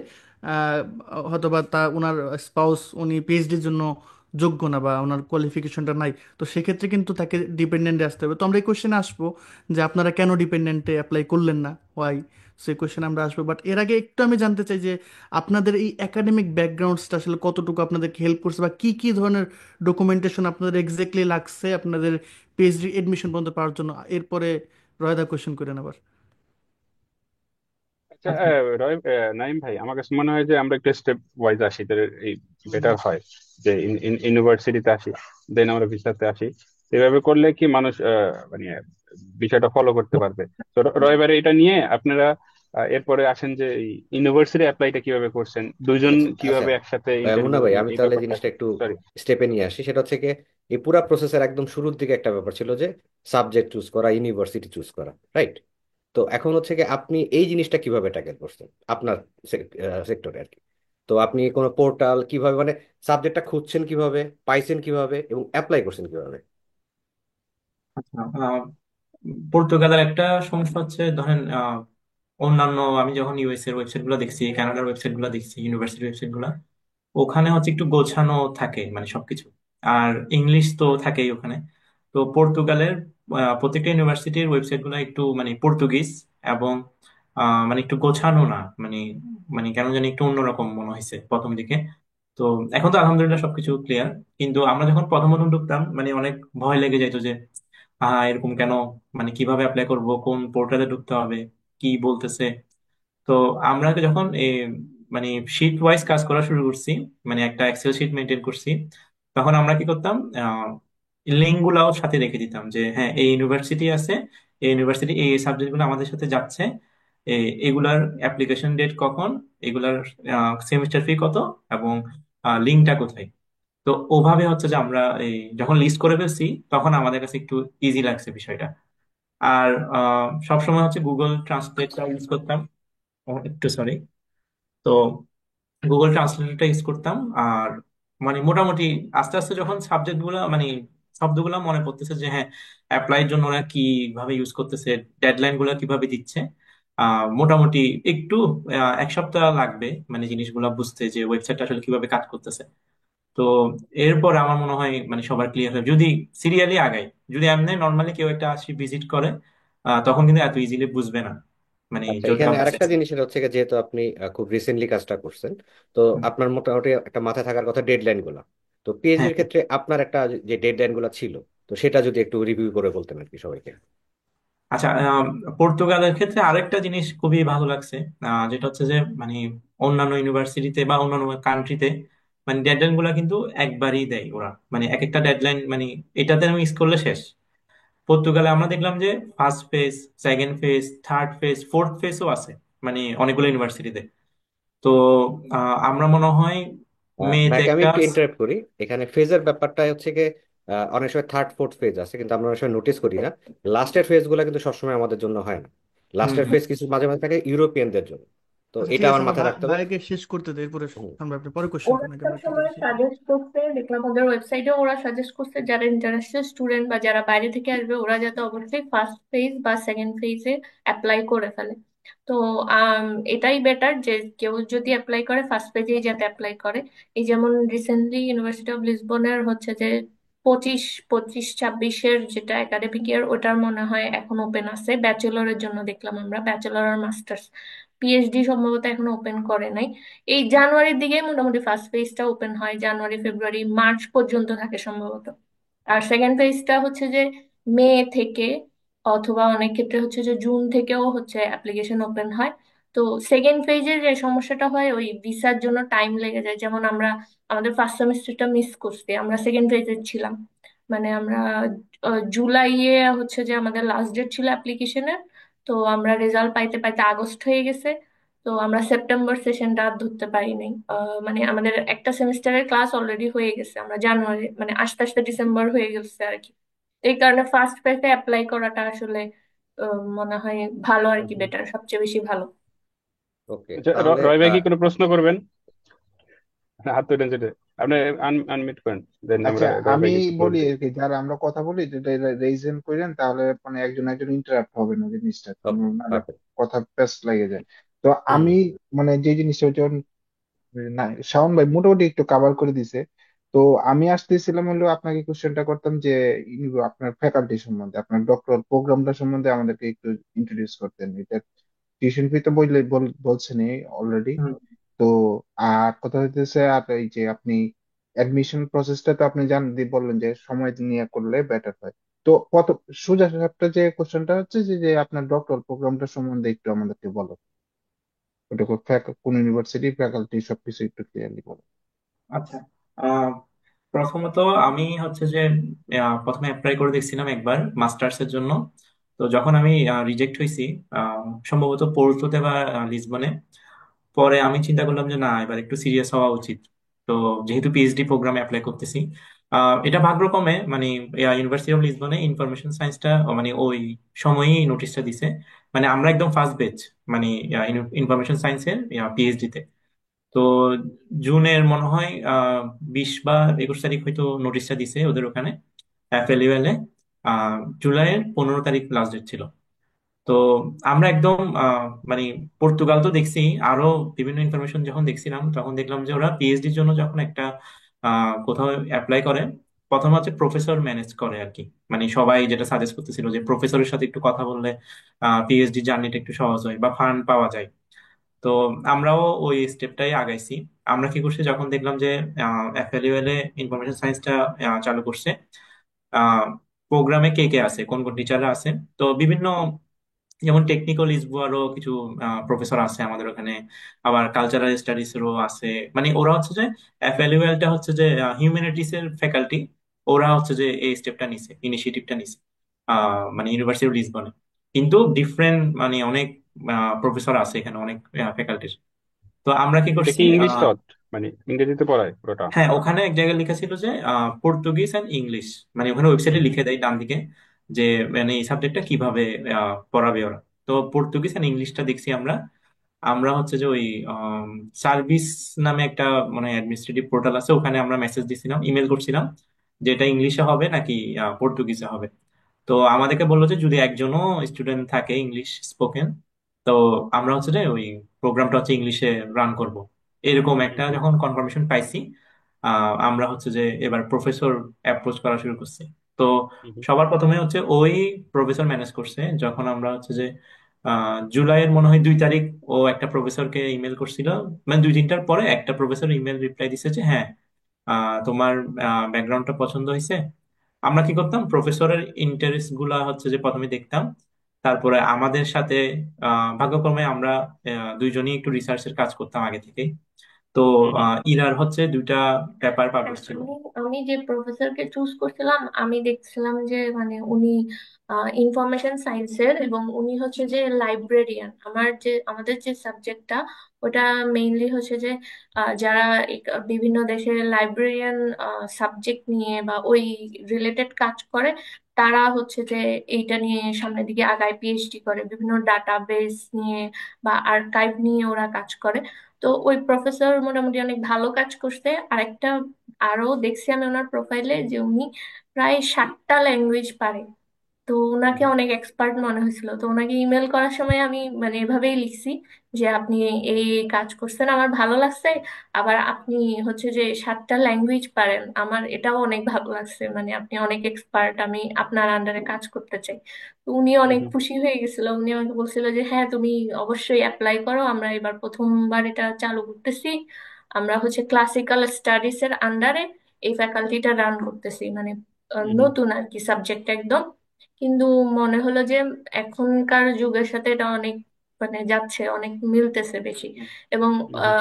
আহ, হয়তো বা তা ওনার স্পাউস উনি পিএইচডির জন্য যোগ্য না বা ওনার কোয়ালিফিকেশনটা নাই। তো সেক্ষেত্রে কিন্তু তাকে ডিপেন্ডেন্টে আসতে হবে। তো আমরা এই কোশ্চেনে আসবো যে আপনারা কেন ডিপেন্ডেন্টে অ্যাপ্লাই করলেন না, ওয়াই, সেই কোশ্চেন আমরা আসবো। বাট এর আগে একটু আমি জানতে চাই যে আপনাদের এই একাডেমিক ব্যাকগ্রাউন্ডসটা আসলে কতটুকু আপনাদেরকে হেল্প করছে, বা কি কি ধরনের ডকুমেন্টেশন আপনাদের এক্স্যাক্টলি লাগছে আপনাদের পিএইচডি এডমিশন পর্যন্ত পাওয়ার জন্য। এরপরে রয়দা কোশ্চেন করেন আবার। আচ্ছা, আচ্ছা। রয়, নাইম ভাই, আমার কাছে মনে হয় যে আমরা একটু স্টেপ ওয়াইজ আসি, তাহলে এই বেটার হয়। যে ইউনিভার্সিটিতে আসি, দেন আমরা ভিসাতে আসি। এভাবে করলে কি মানুষ মানে বিষয়টা ফলো করতে পারবে। তো রয় ভাই, এটা নিয়ে আপনারা এরপরে আসেন যে ইউনিভার্সিটি অ্যাপ্লাইটা কিভাবে করছেন, দুজন আচ্ছা আচ্ছা, কিভাবে একসাথে মুন্না ইন্টারভিউ, ভাই, আমি এই তাহলে ব্যাপারটা। জিনিসটা একটু সরি। স্টেপে নিয়ে আসি। সেটা হচ্ছে কি, এই পুরা প্রসেসের একদম শুরুর দিকে একটা ব্যাপার ছিল যে সাবজেক্ট চুজ করা, ইউনিভার্সিটি চুজ করা, রাইট? তো এখন হচ্ছে কি, আপনি এই জিনিসটা কিভাবে ট্যাকেল করছেন আপনার সেক্টরে আর কি? তো আপনি কোনো পোর্টাল কিভাবে, মানে সাবজেক্টটা খুঁজছেন কিভাবে, পাইছেন কিভাবে, এবং অ্যাপ্লাই করছেন কিভাবে? আচ্ছা, পর্তুগালের একটা সমস্যা হচ্ছে, ধরেন অন্যান্য, আমি যখন ইউএস এর ওয়েবসাইট গুলো দেখছি, কানাডার ওয়েবসাইট গুলো দেখছি, ইউনিভার্সিটি ওয়েবসাইট গুলো, ওখানে হচ্ছে একটু গোছানো থাকে মানে সবকিছু। আর ইংলিশ তো থাকেই ওখানে। তো পর্তুগালের প্রত্যেকটা ইউনিভার্সিটির ওয়েবসাইট গুলো একটু মানে পর্তুগিজ, এবং মানে একটু গোছানো না, মানে মানে কেন জানি একটু অন্যরকম মনে হয়েছে প্রথম দিকে। তো এখন তো আলহামদুলিল্লাহ সবকিছু ক্লিয়ার। কিন্তু আমরা যখন প্রথম প্রথম ঢুকতাম, মানে অনেক ভয় লেগে যাইতো যে এরকম কেন, মানে কিভাবে অ্যাপ্লাই করব, কোন পোর্টালে ঢুকতে হবে, কি বলতেছে। তো আমরা যখন মানে শিট ওয়াইজ কাজ করা শুরু করছি, মানে একটা এক্সেল শিট মেনটেন করছি, তখন আমরা কি করতাম, লিঙ্ক গুলাও সাথে রেখে দিতাম যে হ্যাঁ, এই ইউনিভার্সিটি আছে, এই ইউনিভার্সিটি এই সাবজেক্ট গুলো আমাদের সাথে যাচ্ছে, এগুলার অ্যাপ্লিকেশন ডেট কখন, এগুলার সেমিস্টার ফি কত, এবং লিঙ্কটা কোথায়। তো ওভাবে হচ্ছে যে আমরা এই যখন লিস্ট করে ফেলছি, তখন আমাদের কাছে একটু ইজি লাগছে বিষয়টা। আর সবসময় হচ্ছে গুগল ট্রান্সলেটটা ইউজ করতাম। একটু সরি। তো গুগল ট্রান্সলেটরটা ইউজ করতাম। আর মানে মোটামুটি আস্তে আস্তে যখন সাবজেক্ট গুলা মানে শব্দগুলা মনে পড়তেছে যে হ্যাঁ, অ্যাপ্লাইয়ের জন্য ওরা কিভাবে ইউজ করতেছে, ডেডলাইন গুলা কিভাবে দিচ্ছে, মোটামুটি একটু এক সপ্তাহ লাগবে মানে জিনিসগুলা বুঝতে, যে ওয়েবসাইটটা আসলে কিভাবে কাজ করতেছে। তো এরপর আমার মনে হয় মানে সবার ক্লিয়ার হয় যদি সিরিয়ালি আগায়। যদি এমনি নর্মালি কেউ একটা আসি ভিজিট করে, তখন কিন্তু এত ইজিলি বুঝবে না, মানে আচ্ছা, যদি এখানে আমরা আরেকটা জিনিস, সেটা হচ্ছে কি, যেহেতু আপনি খুব রিসেন্টলি কাজটা করছেন, তো আপনার মোটামুটি একটা মাথায় থাকার কথা ডেডলাইন গুলা। তো হ্যাঁ। পিএইচডির ক্ষেত্রে আপনার একটা যে ডেডলাইন গুলা ছিল, তো সেটা যদি একটু রিভিউ করে বলতেন আর কি সবাইকে। আচ্ছা, পর্তুগালের ক্ষেত্রে আরেকটা জিনিস খুবই ভালো লাগছে, যেটা হচ্ছে যে মানে অন্যান্য ইউনিভার্সিটিতে বা অন্যান্য কান্ট্রিতে মানে ডেডলাইন গুলা কিন্তু একবারই দেয় ওরা, মানে এক একটা ডেডলাইন মানে এটাতে আমি মিস করলে শেষ। পর্তুগালে আমরা দেখলাম যে first phase, second phase, third phase, fourth ফেজও আছে, মানে অনেকগুলো ইউনিভার্সিটিতে। তো আমরা মনে হয় মেতে ভাইকে আমি একটা। একটু ইন্টারাপ্ট করি। এখানে ফেজের ব্যাপারটা হচ্ছে কি, অনেক সময় থার্ড ফোর্থ ফেজ আছে, কিন্তু আমরা অনেক সময় নোটিস করি না। লাস্টের ফেজ গুলা কিন্তু সবসময় আমাদের জন্য হয় না। হুম লাস্টের হুম। ফেজ কিছু মাঝে মাঝে থাকে ইউরোপিয়ানদের জন্য। তো আচ্ছা এটা ঠিক আছে, আমার আমরা মাথায় রাখতে হবে। ভাইকে শেষ করতে দেই, এরপরে হুম। আমরা আপনি পরে কোশ্চেন ওরা করেন, আমরা একটু সবসময় দেখি। সাজেস্ট করতে দেখলাম, ওদের ওয়েবসাইটে ওরা সাজেস্ট করছে যারা ইন্টারন্যাশনাল স্টুডেন্ট বা যারা বাইরে থেকে আসবে ওরা যাতে অবশ্যই ফার্স্ট ফেজ বা সেকেন্ড ফেজে অ্যাপ্লাই করে ফেলে। তো আম, এটাই বেটার যে কেউ যদি অ্যাপ্লাই করে ফার্স্ট পেজেই যাতে অ্যাপ্লাই করে। এই যেমন রিসেন্টলি ইউনিভার্সিটি অফ লিসবনের হচ্ছে যে 25-26 যেটা একাডেমিক ইয়ার, ওটার মনে হয় এখন ওপেন আছে ব্যাচেলরের জন্য, দেখলাম আমরা ব্যাচেলর আর মাস্টার্স। পিএইচডি সম্ভবত এখন ওপেন করে নাই। এই জানুয়ারির দিকে মোটামুটি ফার্স্ট পেজটা ওপেন হয়, জানুয়ারি ফেব্রুয়ারি মার্চ পর্যন্ত থাকে সম্ভবত। আর সেকেন্ড পেজটা হচ্ছে যে মে থেকে, অথবা অনেক ক্ষেত্রে হচ্ছে যে জুন থেকেও হচ্ছে অ্যাপ্লিকেশন ওপেন হয়। তো সেকেন্ড পেজে যে সমস্যাটা হয় ওই ভিসার জন্য টাইম লেগে যায়। যেমন আমরা আমাদের ফার্স্ট সেমিস্টারটা মিস করছি, আমরা সেকেন্ড পেজে ছিলাম। মানে আমরা জুলাইয়ে হচ্ছে যে আমাদের লাস্ট ডেট ছিল অ্যাপ্লিকেশনের। তো আমরা রেজাল্ট পাইতে পাইতে আগস্ট হয়ে গেছে। তো আমরা সেপ্টেম্বর সেশনটা আর ধরতে পারিনি। মানে আমাদের একটা সেমিস্টারের ক্লাস অলরেডি হয়ে গেছে, আমরা জানুয়ারি মানে আস্তে আস্তে ডিসেম্বর হয়ে গেছে আর কি। এই কারণে ফার্স্ট পেজে অ্যাপ্লাই করাটা আসলে মনে হয় ভালো আর কি, বেটার, সবচেয়ে বেশি ভালো। ওকে, আচ্ছা, তাহলে রয় ভাই কি কোনো প্রশ্ন করবেন? হাত তুলেন যেটা। আপনি আনমিউট করেন, দেন আচ্ছা, আমরা আমি দেখি একটু ক্লোজ বলি দিই। আর কি, যারা আমরা কথা বলি যদি রেইজেন করেন তাহলে মানে একজন একজন ইন্টারাপ্ট হবে না জিনিসটা, ওকে, নাহলে পারফেক্ট। কথা পেস্ট লেগে যায়। তো হুম। আমি মানে যে জিনিসটা যখন না, শাওন ভাই মোটামুটি একটু কাভার করে দিছে। তো আমি আসতেছিলাম হলো আপনাকে কোশ্চেনটা করতাম যে আপনার ফ্যাকাল্টি সম্বন্ধে, আপনার ডক্টরাল প্রোগ্রামটা সম্বন্ধে আমাদেরকে একটু ইন্ট্রোডিউস করতেন। এটা টিউশন ফি তো বলছেনই অলরেডি। হুম। তো আর কথা হইতেছে, আর এই যে আপনি অ্যাডমিশন প্রসেসটা তো আপনি বললেন যে সময় নিয়ে করলে বেটার হয়। তো কত সোজা সাপটা যে কোশ্চেনটা হচ্ছে যে আপনার ডক্টরাল প্রোগ্রামটা সম্বন্ধে একটু আমাদেরকে বলো। ওটা কোন ইউনিভার্সিটি, ফ্যাকাল্টি, সবকিছু একটু ক্লিয়ারলি বলো। আচ্ছা। আহ, প্রথমত আমি হচ্ছে যে প্রথমে অ্যাপ্লাই করে দেখছিলাম একবার মাস্টার্স এর জন্য। তো যখন আমি রিজেক্ট হয়েছি, সম্ভবত পোর্টোতে বা লিসবনে, পরে আমি চিন্তা করলাম যে না, এবার একটু সিরিয়াস হওয়া উচিত। তো যেহেতু পিএইচডি প্রোগ্রামে অ্যাপ্লাই করতেছি, এটা ভাগ্যক্রমে মানে ইউনিভার্সিটি অফ লিসবনে ইনফরমেশন সায়েন্সটা মানে ওই সময়ই নোটিশটা দিছে। মানে আমরা একদম ফার্স্ট ব্যাচ, মানে ইনফরমেশন সায়েন্সের পিএইচডি তে। তো জুনের মনে হয় 20 বা 21 তারিখ হয়তো নোটিশটা দিছে ওদের ওখানে ফেলিওয়েলে। জুলাইয়ের 15 তারিখ লাস্ট ডেট ছিল। তো আমরা একদম মানে পর্তুগাল তো দেখছি, আরো বিভিন্ন ইনফরমেশন যখন দেখছিলাম তখন দেখলাম যে ওরা পিএইচডির জন্য যখন একটা কোথাও অ্যাপ্লাই করে, প্রথম হচ্ছে প্রফেসর ম্যানেজ করে আর কি। মানে সবাই যেটা সাজেস্ট করতেছিল যে প্রফেসরের সাথে একটু কথা বললে পিএইচডি জার্নিটা একটু সহজ হয় বা ফান্ড পাওয়া যায়। তো আমরাও ওই স্টেপটাই আগাইছি। আমরা কি করছি, যখন দেখলাম যে এফএলইউএল এ ইনফরমেশন সায়েন্সটা চালু করছে, প্রোগ্রামে কে কে আছে, কোন কোন টিচাররা আছে, তো বিভিন্ন যেমন টেকনিক্যাল লিসবুয়ারও কিছু প্রফেসর আছে আমাদের ওখানে, আবার কালচারাল স্টাডিজ এরও আছে। মানে ওরা হচ্ছে যে এফএলইউএলটা হচ্ছে যে হিউম্যানিটিস এর ফ্যাকাল্টি, ওরা হচ্ছে যে এই স্টেপটা নিছে, ইনিশিয়েটিভটা নিছে মানে ইউনিভার্সিটি অফ লিসবনে। কিন্তু ডিফারেন্ট মানে অনেক প্রফেসর আছে এখানে, অনেক ফ্যাকাল্টির। তো আমরা কি এটা করছি, কি ইংলিশ টট, মানে ইংরেজিতে পড়ায় পুরোটা? হ্যাঁ, ওখানে এক জায়গায় লেখা ছিল যে পর্তুগিজ অ্যান্ড ইংলিশ, মানে ওখানে ওয়েবসাইটে হুম, লিখে দেয় ডান দিকে যে মানে এই সাবজেক্টটা কিভাবে পড়াবে ওরা। তো পর্তুগিজ অ্যান্ড ইংলিশটা দেখছি আমরা। আমরা হচ্ছে যে ওই সার্ভিস নামে একটা মানে অ্যাডমিনিস্ট্রেটিভ পোর্টাল আছে, ওখানে আমরা মেসেজ দিছিলাম, ইমেল করছিলাম যে এটা ইংলিশে হবে নাকি পর্তুগিজে হবে। তো আমাদেরকে বললো যে যদি একজনও স্টুডেন্ট থাকে ইংলিশ স্পোকেন, তো আমরা হচ্ছে যে ওই প্রোগ্রামটা হচ্ছে ইংলিশে রান করব। এরকম হুম, একটা হুম, যখন কনফার্মেশন পাইছি, আমরা হচ্ছে যে এবার প্রফেসর অ্যাপ্রোচ করা শুরু করছি। তো হুম, সবার প্রথমে হচ্ছে ওই প্রফেসর ম্যানেজ করছে। যখন আমরা হচ্ছে যে জুলাইয়ের মনে হয় 2 তারিখ ও একটা প্রফেসরকে ইমেল করছিল, মানে 2-3টার পরে একটা প্রফেসর ইমেল রিপ্লাই দিছে যে হ্যাঁ, তোমার ব্যাকগ্রাউন্ডটা পছন্দ হয়েছে। আমরা কি করতাম, প্রফেসরের ইন্টারেস্ট গুলা হচ্ছে যে প্রথমে দেখতাম, তারপরে আমাদের সাথে ভাগ্যক্রমে আমরা দুইজনই একটু রিসার্চের কাজ করতাম আগে থেকে। তো হুম, হুম, ইরার হচ্ছে 2টা পেপার হ্যাঁ, পাবলিশ ছিল। আমি আমি যে প্রফেসরকে চুজ করছিলাম আমি দেখছিলাম যে মানে উনি ইনফরমেশন সায়েন্সের, এবং উনি হচ্ছে যে লাইব্রেরিয়ান। আমাদের যে সাবজেক্টটা ওটা মেইনলি হচ্ছে যে যারা বিভিন্ন দেশের লাইব্রেরিয়ান সাবজেক্ট নিয়ে বা ওই রিলেটেড কাজ করে, তারা হচ্ছে যে এইটা নিয়ে সামনের দিকে আগায়, পিএইচডি করে বিভিন্ন ডাটাবেস নিয়ে বা আর্কাইভ নিয়ে ওরা কাজ করে। তো ওই প্রফেসর মোটামুটি অনেক ভালো কাজ করছে। আরেকটা আরো দেখছি আমি ওনার প্রোফাইলে যে উনি প্রায় 7টা ল্যাঙ্গুয়েজ পারে। তো ওনাকে হুম, অনেক এক্সপার্ট মনে হয়েছিল। তো ওনাকে ইমেল করার সময় আমি মানে এভাবেই লিখছি যে আপনি এই এই কাজ করছেন, আমার ভালো লাগছে। আবার আপনি হচ্ছে যে 7টা ল্যাঙ্গুয়েজ পারেন, আমার এটাও অনেক ভালো লাগছে, মানে আপনি অনেক এক্সপার্ট, আমি আপনার আন্ডারে কাজ করতে চাই। তো উনি হুম, অনেক হুম, খুশি হয়ে গেছিল। উনি আমাকে বলছিল যে হ্যাঁ, তুমি অবশ্যই অ্যাপ্লাই করো, আমরা এবার প্রথমবার এটা চালু করতেছি। আমরা হচ্ছে ক্লাসিক্যাল স্টাডিজ এর আন্ডারে এই ফ্যাকাল্টিটা রান করতেছি, মানে হুম, হুম, নতুন আর কি সাবজেক্ট একদম। কিন্তু মনে হলো যে এখনকার যুগের সাথে এটা অনেক মানে যাচ্ছে, অনেক মিলতেছে বেশি। এবং হুম,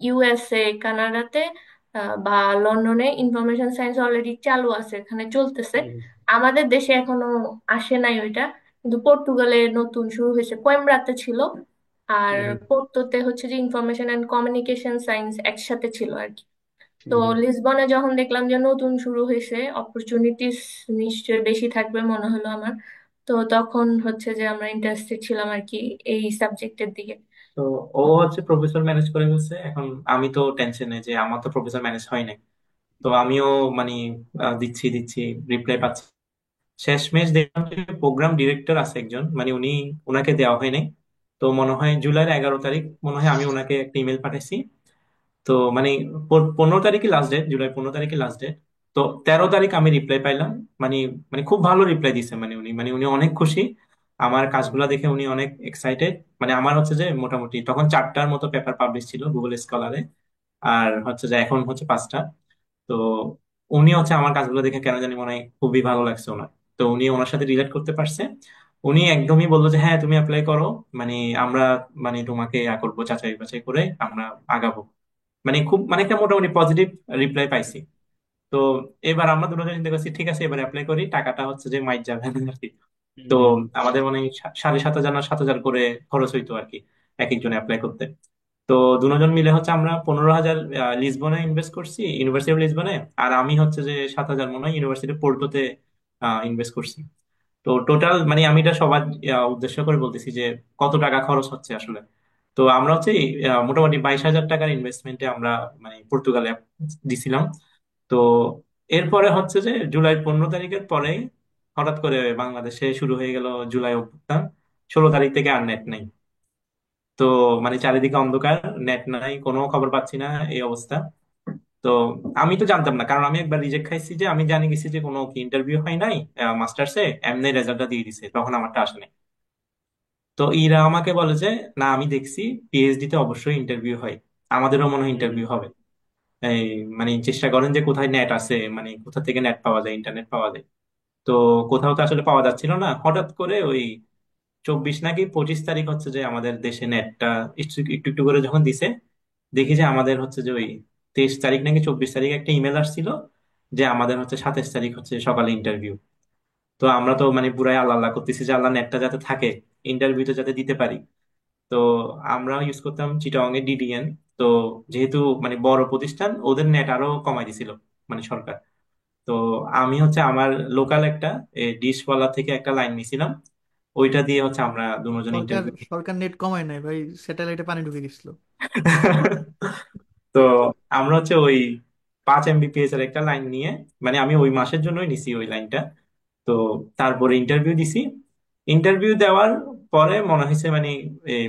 ইউএসএ, কানাডাতে বা লন্ডনে ইনফরমেশন সায়েন্স অলরেডি চালু আছে, এখানে চলতেছে। হুম, আমাদের দেশে এখনো আসে নাই ওইটা, কিন্তু পর্তুগালে নতুন শুরু হয়েছে, কোয়েম্ব্রাতে ছিল। আর হুম, পোর্টোতে হচ্ছে যে ইনফরমেশন অ্যান্ড কমিউনিকেশন সায়েন্স একসাথে ছিল আর কি। তো হুম, হুম, লিসবনে যখন দেখলাম যে নতুন শুরু হয়েছে, অপরচুনিটিস নিশ্চয়ই বেশি থাকবে মনে হলো আমার। তো তখন হচ্ছে যে আমরা ইন্টারেস্টেড ছিলাম আর কি এই সাবজেক্টের দিকে। তো তো ও হচ্ছে প্রফেসর ম্যানেজ করে ফেলছে এখন। আমি তো টেনশনে যে আমার তো প্রফেসর ম্যানেজ হয় নাই। তো আমিও মানে দিচ্ছি দিচ্ছি, রিপ্লাই পাচ্ছি। শেষমেশ দেখলাম যে প্রোগ্রাম ডিরেক্টর আছে একজন, মানে উনি, উনাকে দেওয়া হয় নাই। তো মনে হয় জুলাইয়ের 11 তারিখ মনে হয় আমি ওনাকে একটা ইমেল পাঠাইছি। তো মানে 15 তারিখে লাস্ট ডেট, জুলাই 15 তারিখে লাস্ট ডেট। তো 13 তারিখ আমি রিপ্লাই পাইলাম। মানে মানে খুব ভালো রিপ্লাই দিছে, মানে উনি অনেক খুশি। আমার কাজগুলো দেখে উনি অনেক এক্সাইটেড। মানে আমার হচ্ছে যে মোটামুটি তখন 4টার মতো পেপার পাবলিশ ছিল গুগল স্কলারে, আর হচ্ছে যে এখন হচ্ছে 5টা। তো উনি হচ্ছে আমার কাজগুলো দেখে কেন জানি মনে হয় খুবই ভালো লাগছে ওনার। তো উনি ওনার সাথে রিলেট করতে পারছে। উনি একদমই বললো যে হ্যাঁ তুমি অ্যাপ্লাই করো, মানে আমরা মানে তোমাকে করবো, যাচাই বাছাই করে আমরা আগাবো। মানে খুব মানে একটা মোটামুটি পজিটিভ রিপ্লাই পাইছি। তো এবার আমরা দুজন চিন্তা করছি ঠিক আছে এবার অ্যাপ্লাই করি, টাকাটা হচ্ছে যে মাইট যাবে না আর কি। তো হুম। আমাদের মানে 7,500 না 7,000 করে খরচ হইতো আর কি এক একজন অ্যাপ্লাই করতে। তো দুজন মিলে হচ্ছে আমরা 15,000 লিসবনে ইনভেস্ট করছি, ইউনিভার্সিটি অফ লিসবনে। আর আমি হচ্ছে যে 7,000 মনে হয় ইউনিভার্সিটি পোর্টোতে ইনভেস্ট করছি। তো টোটাল মানে আমি এটা সবার উদ্দেশ্য করে বলতেছি যে কত টাকা খরচ হচ্ছে আসলে। তো আমরা হচ্ছে মোটামুটি 22,000 টাকার ইনভেস্টমেন্টে আমরা মানে পর্তুগালে দিছিলাম। তো এরপরে হচ্ছে যে জুলাই 15 তারিখের পরে হঠাৎ করে বাংলাদেশে শুরু হয়ে গেল জুলাই অভ্যুত্থান। 16 তারিখ থেকে আর নেট নাই। তো মানে চারিদিকে অন্ধকার, নেট নাই, কোনো খবর পাচ্ছি না, এই অবস্থা। তো আমি তো জানতাম না, কারণ আমি একবার রিজেক্ট খাইছি, যে আমি জানি গেছি যে কোনো ইন্টারভিউ হয় নাই মাস্টার্সে, এমনি রেজাল্টটা দিয়ে দিছে, তখন আমারটা আসে নাই। তো ইরা আমাকে বলে যে না আমি দেখছি পিএইচডি তে অবশ্যই ইন্টারভিউ হয়, আমাদেরও মনে হয় হুম। ইন্টারভিউ হবে। এই মানে চেষ্টা করেন যে কোথায় নেট আছে, মানে কোথা থেকে নেট পাওয়া যায়, ইন্টারনেট পাওয়া যায়। তো কোথাও তো আসলে পাওয়া যাচ্ছিল না। হঠাৎ করে ওই 24 নাকি 25 তারিখ হচ্ছে যে আমাদের দেশে নেটটা একটু একটু একটু করে যখন দিছে, দেখি যে আমাদের হচ্ছে যে ওই 23 তারিখ নাকি 24 তারিখ একটা ইমেল আসছিল যে আমাদের হচ্ছে 27 তারিখ হচ্ছে সকালে ইন্টারভিউ। তো আমরা তো মানে পুরাই আল্লাহ আল্লাহ করতেছি যে আল্লাহ নেটটা যাতে থাকে, ইন্টারভিউতে যাতে দিতে পারি। তো আমরা ইউজ করতাম চিটাগং এর ডিডিএন। তো যেহেতু মানে বড় প্রতিষ্ঠান, ওদের নেট আরো কমাই দিছিল মানে সরকার। তো আমি হচ্ছে আমার লোকাল একটা ডিশওয়ালা থেকে একটা লাইন নিছিলাম, ওইটা দিয়ে হচ্ছে আমরা দুজন সরকার ইন্টারভিউ। সরকার নেট কমায় নাই ভাই, স্যাটেলাইটে পানি ঢুকে গেছিল। তো আমরা হচ্ছে ওই 5 Mbps এর একটা লাইন নিয়ে, মানে আমি ওই মাসের জন্যই নিছি ওই লাইনটা। তো তারপরে ইন্টারভিউ দিছি। ইন্টারভিউ দেওয়ার পরে মনে হয়েছে মানে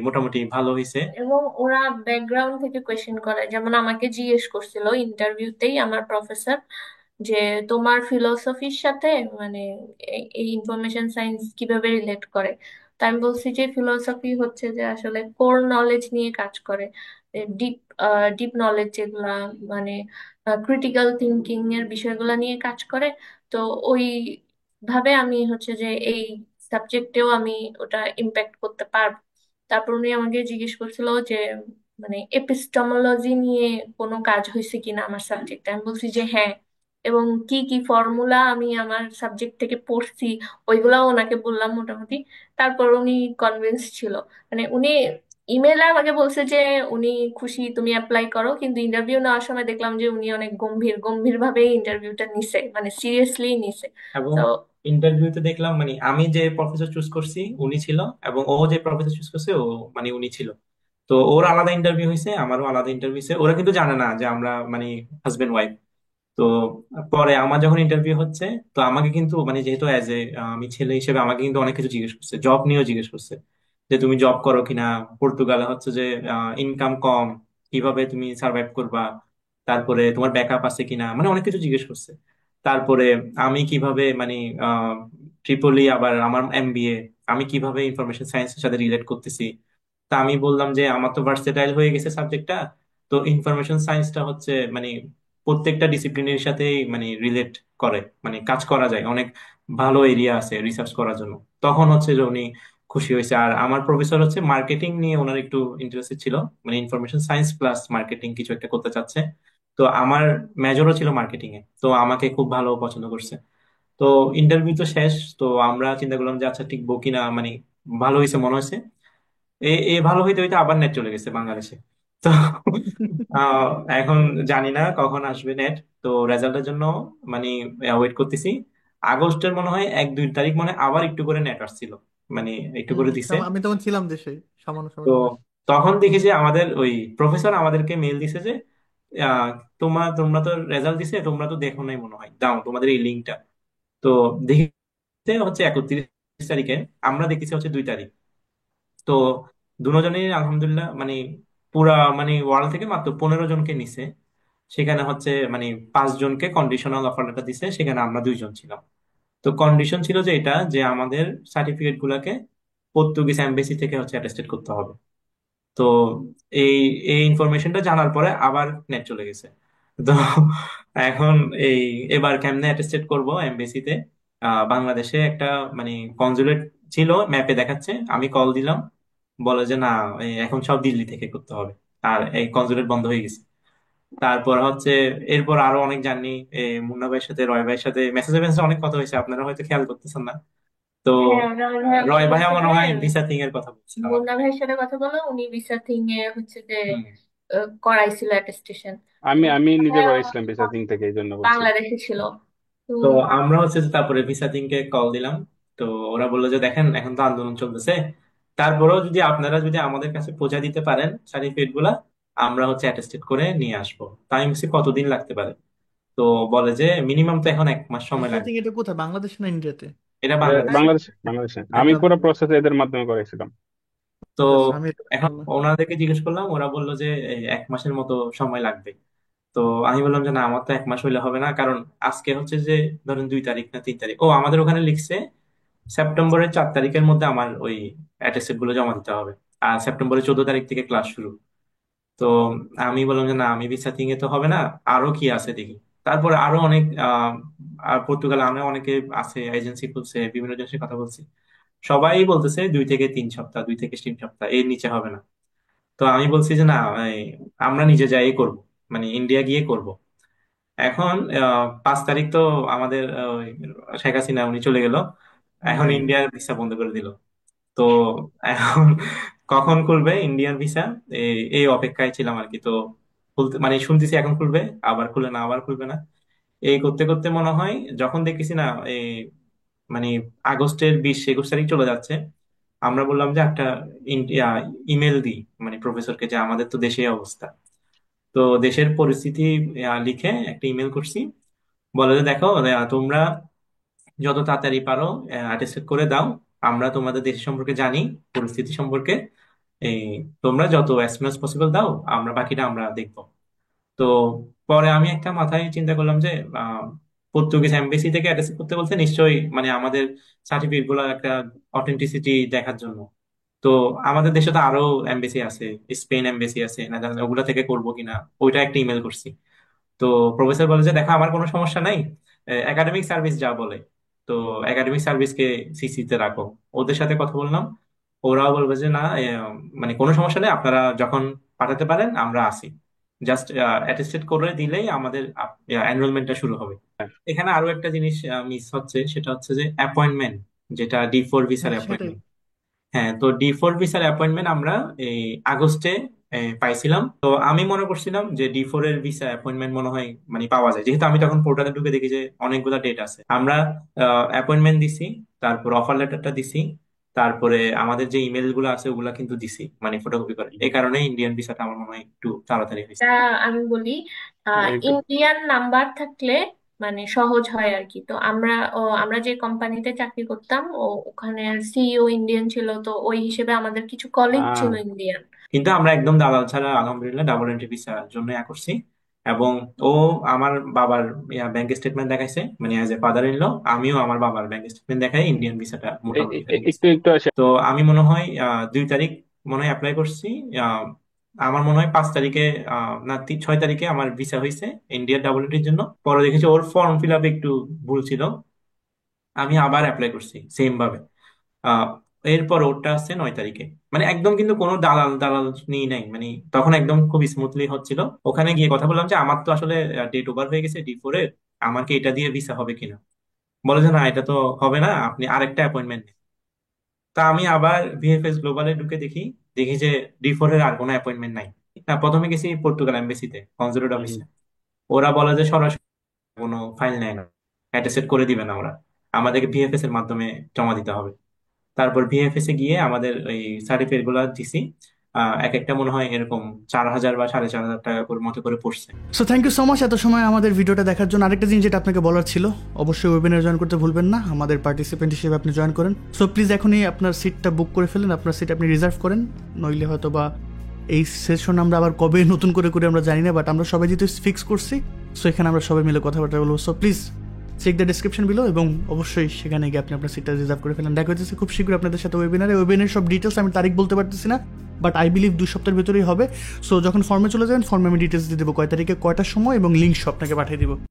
মোটামুটি ভালো হয়েছে। এবং ওরা ব্যাকগ্রাউন্ড থেকে কোয়েশ্চেন করে, যেমন আমাকে জিজ্ঞেস করছিল ইন্টারভিউতেই আমার প্রফেসর যে তোমার ফিলোসফির সাথে মানে এই ইনফরমেশন সায়েন্স কিভাবে রিলেট করে। তো আমি বলছি যে ফিলোসফি হচ্ছে যে আসলে কোর নলেজ নিয়ে কাজ করে, ডিপ ডিপ নলেজ যেগুলা, মানে ক্রিটিক্যাল থিঙ্কিং এর বিষয়গুলো নিয়ে কাজ করে। তো ওই ভাবে আমি হচ্ছে যে এই সাবজেক্টেও আমি ওটা ইম্প্যাক্ট করতে পারবো। তারপর উনি আমাকে জিজ্ঞেস করছিল যে মানে এপিস্টেমোলজি নিয়ে কোনো কাজ হয়েছে কিনা আমার সাবজেক্টে। আমি বলছি যে হ্যাঁ, এবং কি কি ফর্মুলা আমি আমার সাবজেক্ট থেকে পড়ছি ওইগুলাও ওনাকে বললাম মোটামুটি। তারপর উনি কনভিন্স ছিল। মানে উনি ইমেলে আমাকে বলছে যে উনি খুশি তুমি অ্যাপ্লাই করো, কিন্তু ইন্টারভিউ নেওয়ার সময় দেখলাম যে উনি অনেক গম্ভীর গম্ভীর ভাবে ইন্টারভিউটা নিছে, মানে সিরিয়াসলি নিছে। এবং তো ইন্টারভিউতে দেখলাম মানে আমি যে প্রফেসর চুজ করছি উনি ছিল, এবং ও যে প্রফেসর চুজ করছে ও মানে উনি ছিল। তো ওর আলাদা ইন্টারভিউ হয়েছে, আমারও আলাদা ইন্টারভিউ হয়েছে। ওরা কিন্তু জানে না যে আমরা মানে হাজবেন্ড ওয়াইফ। তো পরে আমার যখন ইন্টারভিউ হচ্ছে, তো আমাকে কিন্তু মানে যেহেতু অ্যাজ এ আমি ছেলে হিসেবে আমাকে কিন্তু অনেক কিছু জিজ্ঞেস করছে, জব নিয়েও জিজ্ঞেস করছে যে তুমি জব করো কিনা, পর্তুগালে হচ্ছে যে ইনকাম কম, কিভাবে তুমি সার্ভাইভ করবা, তারপরে তোমার ব্যাকআপ আছে কিনা, মানে অনেক কিছু জিজ্ঞেস করছে। তারপরে আমি কিভাবে মানে ট্রিপলি আবার আমার এমবিএ, আমি কিভাবে ইনফরমেশন সায়েন্সের সাথে রিলেট করতেছি। তা আমি বললাম যে আমার তো ভার্সেটাইল হয়ে গেছে সাবজেক্টটা। তো ইনফরমেশন সায়েন্সটা হচ্ছে মানে প্রত্যেকটা ডিসিপ্লিনের সাথেই মানে রিলেট করে, মানে কাজ করা যায়, অনেক ভালো এরিয়া আছে রিসার্চ করার জন্য। তখন হচ্ছে যে উনি খুশি হয়েছে। আর আমার প্রফেসর হচ্ছে মার্কেটিং নিয়ে ওনার একটু ইন্টারেস্টেড ছিল, মানে ইনফরমেশন সায়েন্স প্লাস মার্কেটিং কিছু একটা করতে চাচ্ছে। তো আমার মেজরও ছিল মার্কেটিং এ, তো আমাকে খুব ভালো পছন্দ করছে। তো ইন্টারভিউ তো শেষ, তো আমরা চিন্তা করলাম যে আচ্ছা টিকবো কিনা, মানে ভালো হয়েছে মনে হয়েছে। এ এ ভালো হইতে হইতে আবার নেট চলে গেছে বাংলাদেশে। তো আহ, এখন জানি না কখন আসবে নেট। তো রেজাল্টের জন্য মানে ওয়েট করতেছি। আগস্টের মনে হয় 1-2 তারিখ মনে হয় আবার একটু করে নেট আসছিল, মানে একটু করে দিছে। আমি তখন ছিলাম দেশে, সামান্য তো সামান্য। তখন দেখি যে আমাদের ওই প্রফেসর আমাদেরকে মেল দিছে যে আহ, তোমরা তো রেজাল্ট দিছে, তোমরা তো দেখো নাই মনে হয়, দাও তোমাদের এই লিঙ্কটা। তো দেখি হচ্ছে 31 তারিখে, আমরা দেখেছি হচ্ছে 2 তারিখ। তো দুজনেই আলহামদুলিল্লাহ মানে পুরা মানে ওয়ার্ল্ড থেকে মাত্র 15 জনকে নিছে। সেখানে হচ্ছে মানে 5 জনকে কন্ডিশনাল অফার লেটার দিছে, সেখানে আমরা 2 জন ছিলাম। তো কন্ডিশন ছিল যে এটা যে আমাদের সার্টিফিকেট গুলাকে পর্তুগিজ এমবেসি থেকে হচ্ছে অ্যাটেস্টেড করতে হবে। তো এই এই ইনফরমেশনটা জানার পরে আবার নেট চলে গেছে। তো এখন এই এবার কেমনে অ্যাটেস্টেড করব এমবেসিতে? বাংলাদেশে একটা মানে কনজুলেট ছিল, ম্যাপে দেখাচ্ছে, আমি কল দিলাম, বলে যে না, এখন সব দিল্লি থেকে করতে হবে, আর এই কনজুলেট বন্ধ হয়ে গেছে। তারপর হচ্ছে এরপর আরো অনেক জার্নি, মুন্না ভাইয়ের সাথে রয় ভাইয়ের সাথে মেসেজে মেসেজে অনেক কথা হয়েছে, আপনারা হয়তো খেয়াল করতেছেন না। তো হ্যাঁ, রয় ভাইয়া রয় ভাইয়া বলতেছে মনে যে হয় ভিসা থিং এর কথা বলছিল আমাকে। মুন্না ভাইয়ের সাথে কথা বলো, উনি ভিসা থিং এ হচ্ছে যে হুম। করাইছিল অ্যাটেস্টেশন। আমি নিজে করেছিলাম ভিসা থিং থেকে, এই জন্য বলছি। বাংলাদেশে ছিল তো। তো আমরা হচ্ছে যে তারপরে ভিসা কে কল দিলাম। তো ওরা বললো যে দেখেন এখন তো আন্দোলন চলতেছে, তারপরেও যদি আপনারা যদি আমাদের কাছে পৌঁছা দিতে পারেন সার্টিফিকেট গুলা, আমরা হচ্ছে অ্যাটেস্টেড করে নিয়ে আসবো। তাই আমি বলছি, কতদিন লাগতে পারে? তো বলে যে মিনিমাম তো এখন 1 মাস সময় ভিসা লাগবে। থেকে এটা কোথায়, বাংলাদেশ না ইন্ডিয়াতে? এটা বাংলাদেশে। বাংলাদেশে আমি এটা পুরো প্রসেস এদের মাধ্যমে করেছিলাম। তো আচ্ছা আচ্ছা, আমি এটা এখন জানতাম না। ওনাদেরকে জিজ্ঞেস করলাম, ওরা বললো যে এই 1 মাসের মতো সময় লাগবে। তো আমি বললাম যে না, আমার তো 1 মাস হইলে হবে না, কারণ আজকে হচ্ছে যে ধরেন 2 তারিখ না 3 তারিখ, ও আমাদের ওখানে লিখছে সেপ্টেম্বরের 4 তারিখের মধ্যে আমার ওই অ্যাটেস্টেড গুলো জমা দিতে হবে। আর সেপ্টেম্বরের 14 তারিখ থেকে ক্লাস শুরু। তো আমি বললাম যে না, আমি ভিসা থিং এ তো হবে না, আরো কি আছে দেখি। তারপরে আরো অনেক আর পর্তুগালে আমরা অনেকে আছে, এজেন্সি খুলছে, বিভিন্ন জিনিসের কথা বলছি, সবাই বলতেছে 2 থেকে 3 সপ্তাহ, 2 থেকে 3 সপ্তাহ, এর নিচে হবে না। তো আমি বলছি যে না, এই, আমরা নিজে যাই করব, মানে ইন্ডিয়া গিয়ে করব। এখন 5 তারিখ তো আমাদের শেখ হাসিনা উনি চলে গেল, এখন জি। ইন্ডিয়ার ভিসা বন্ধ করে দিল। তো এখন কখন খুলবে ইন্ডিয়ান ভিসা, এই এই অপেক্ষায় ছিলাম আর কি। তো খুলতে মানে শুনতেছি এখন খুলবে, আবার খুলে না, আবার খুলবে না, এই করতে করতে মনে হয় যখন দেখতেছি না এই মানে আগস্টের 20-21 তারিখ চলে যাচ্ছে, আমরা বললাম যে একটা ইমেল দিই মানে প্রফেসরকে, যে আমাদের তো দেশে এই অবস্থা। তো দেশের পরিস্থিতি লিখে একটা ইমেল করছি, বলে যে দেখো, তোমরা যত তাড়াতাড়ি পারো অ্যাটেস্টেড করে দাও, আমরা তোমাদের দেশ সম্পর্কে জানি, পরিস্থিতি সম্পর্কে, এই তোমরা যত অ্যাজ সুন অ্যাজ পসিবল দাও, আমরা বাকিটা আমরা দেখবো। তো পরে আমি একটা মাথায় চিন্তা করলাম যে আহ, পর্তুগিজ এমবেসি থেকে অ্যাটাচ করতে বলছে নিশ্চয়ই, মানে আমাদের সার্টিফিকেট গুলো একটা অথেন্টিসিটি দেখার জন্য। তো আমাদের দেশে তো আরো এমবেসি আছে, স্পেন এমবেসি আছে, না জানি ওগুলা থেকে করবো কিনা, ওইটা একটা ইমেল করছি। তো প্রফেসর বলে যে দেখো, আমার কোনো সমস্যা নাই, একাডেমিক সার্ভিস যা বলে, তো একাডেমিক সার্ভিসকে সিসি তে রাখো, ওদের সাথে কথা বললাম। ওরাও বলবে যে না, মানে কোনো সমস্যা নেই, আপনারা যখন পাঠাতে পারেন আমরা আসি, জাস্ট অ্যাটেস্টেড করে দিলেই আমাদের এনরোলমেন্টটা শুরু হবে। এখানে আরো একটা জিনিস মিস হচ্ছে, সেটা হচ্ছে যে অ্যাপয়েন্টমেন্ট, যেটা D4 ভিসার হ্যাঁ সেটাই। অ্যাপয়েন্টমেন্ট। হ্যাঁ, তো D4 ভিসার অ্যাপয়েন্টমেন্ট আমরা এই আগস্টে পাইছিলাম। তো আমি মনে করছিলাম যে D4 এর ভিসা অ্যাপয়েন্টমেন্ট মনে হয় মানে পাওয়া যায়, যেহেতু আমি তখন পোর্টালে ঢুকে দেখি যে অনেকগুলো ডেট আছে। আমরা অ্যাপয়েন্টমেন্ট দিছি, তারপর অফার লেটারটা দিছি, তারপরে আমাদের যে ইমেল গুলো আছে ওগুলা কিন্তু দিছি মানে ফটোকপি করে, এই কারণে ইন্ডিয়ান ভিসাটা আমার মনে হয় একটু তাড়াতাড়ি হয়েছে। তা আমি বলি, একটু ইন্ডিয়ান নাম্বার থাকলে মানে সহজ হয় আর কি। তো আমরা যে কোম্পানিতে চাকরি করতাম, ওখানে সিইও ইন্ডিয়ান ছিল, তো ওই হিসেবে আমাদের কিছু কলিগ ছিল আহ ইন্ডিয়ান। কিন্তু আমরা একদম দালাল ছাড়া আলহামদুলিল্লাহ ডাবল এন্ট্রি ভিসার জন্য করছি। এবং ও আমার বাবার ব্যাংক স্টেটমেন্ট দেখাইছে, মানে as a father in law, আমিও আমার বাবার ব্যাংক স্টেটমেন্ট দেখাই ইন্ডিয়ান ভিসাটা মোটামুটি হয়ে গেছে। একটু একটু আসে। তো আমি মনে হয় 2 তারিখ মনে হয় অ্যাপ্লাই করছি। আহ, আমার মনে হয় 5 তারিখে, না 6 তারিখে আমার ভিসা হয়েছে ইন্ডিয়ার ডাবল এন্ট্রির জন্য। পরে দেখেছি ওর ফর্ম ফিল আপে একটু ভুল ছিল, আমি আবার অ্যাপ্লাই করছি সেম ভাবে। আহ এরপর ওরটা আসছে 9 তারিখে, মানে একদম কিন্তু কোনো দালাল দালাল নিয়ে নাই, মানে তখন একদম খুব স্মুথলি হচ্ছিল। ওখানে গিয়ে কথা বললাম যে আমার তো আসলে ডেট ওভার হয়ে গেছে D4 এর, আমার কি এটা দিয়ে ভিসা হবে কিনা? বলে যে না, এটা তো হবে না, আপনি আরেকটা অ্যাপয়েন্টমেন্ট নিন। তা আমি আবার ভিএফএস গ্লোবালে ঢুকে দেখি, দেখি যে D4 এর আর কোনো অ্যাপয়েন্টমেন্ট নাই। প্রথমে গেছি পর্তুগাল এম্বাসিতে, কনজুলেট হুম, অফিসে। ওরা বলে যে সরাসরি কোনো ফাইল নেয় না, অ্যাটাস্টেড করে দিবে না ওরা, আমাদেরকে ভিএফএস এর মাধ্যমে জমা দিতে হবে। তারপর ভিএফএস এ গিয়ে আমাদের ওই সার্টিফিকেট গুলা দিছি। এক একটা মনে হয় এরকম 4,000 বা 4,500 টাকা করে মতো করে পড়ছে। So thank you so much এত সময় আমাদের ভিডিওটা দেখার জন্য। আরেকটা জিনিস যেটা আপনাকে বলার ছিল, অবশ্যই ওয়েবিনার জয়েন করতে ভুলবেন না, আমাদের পার্টিসিপেন্ট হিসেবে আপনি জয়েন করেন। সো প্লিজ এখনই আপনার সিটটা বুক করে ফেলেন, আপনার সিট আপনি রিজার্ভ করেন, নইলে হয়তো বা এই সেশন আমরা আবার কবে নতুন করে আমরা জানি না, বাট আমরা সবাই যেহেতু ফিক্স করছি, সো এখানে আমরা সবাই মিলে কথাবার্তা বলবো। So please check the description below এবং অবশ্যই সেখানে গিয়ে আপনি আপনার সিটটা রিজার্ভ করে ফেলেন। দেখা হচ্ছে খুব শীঘ্রই আপনাদের সাথে ওয়েবিনারের সব ডিটেলস আমি তারিখ বলতে পারতেছি না, বাট আই বিলিভ 2 সপ্তাহের ভিতরেই হবে। সো যখন ফর্মে চলে যাবেন, ফর্মে আমি ডিটেলস দিয়ে দেবো কয় তারিখে কয়টার সময় এবং লিঙ্ক আপনাকে পাঠিয়ে দিব।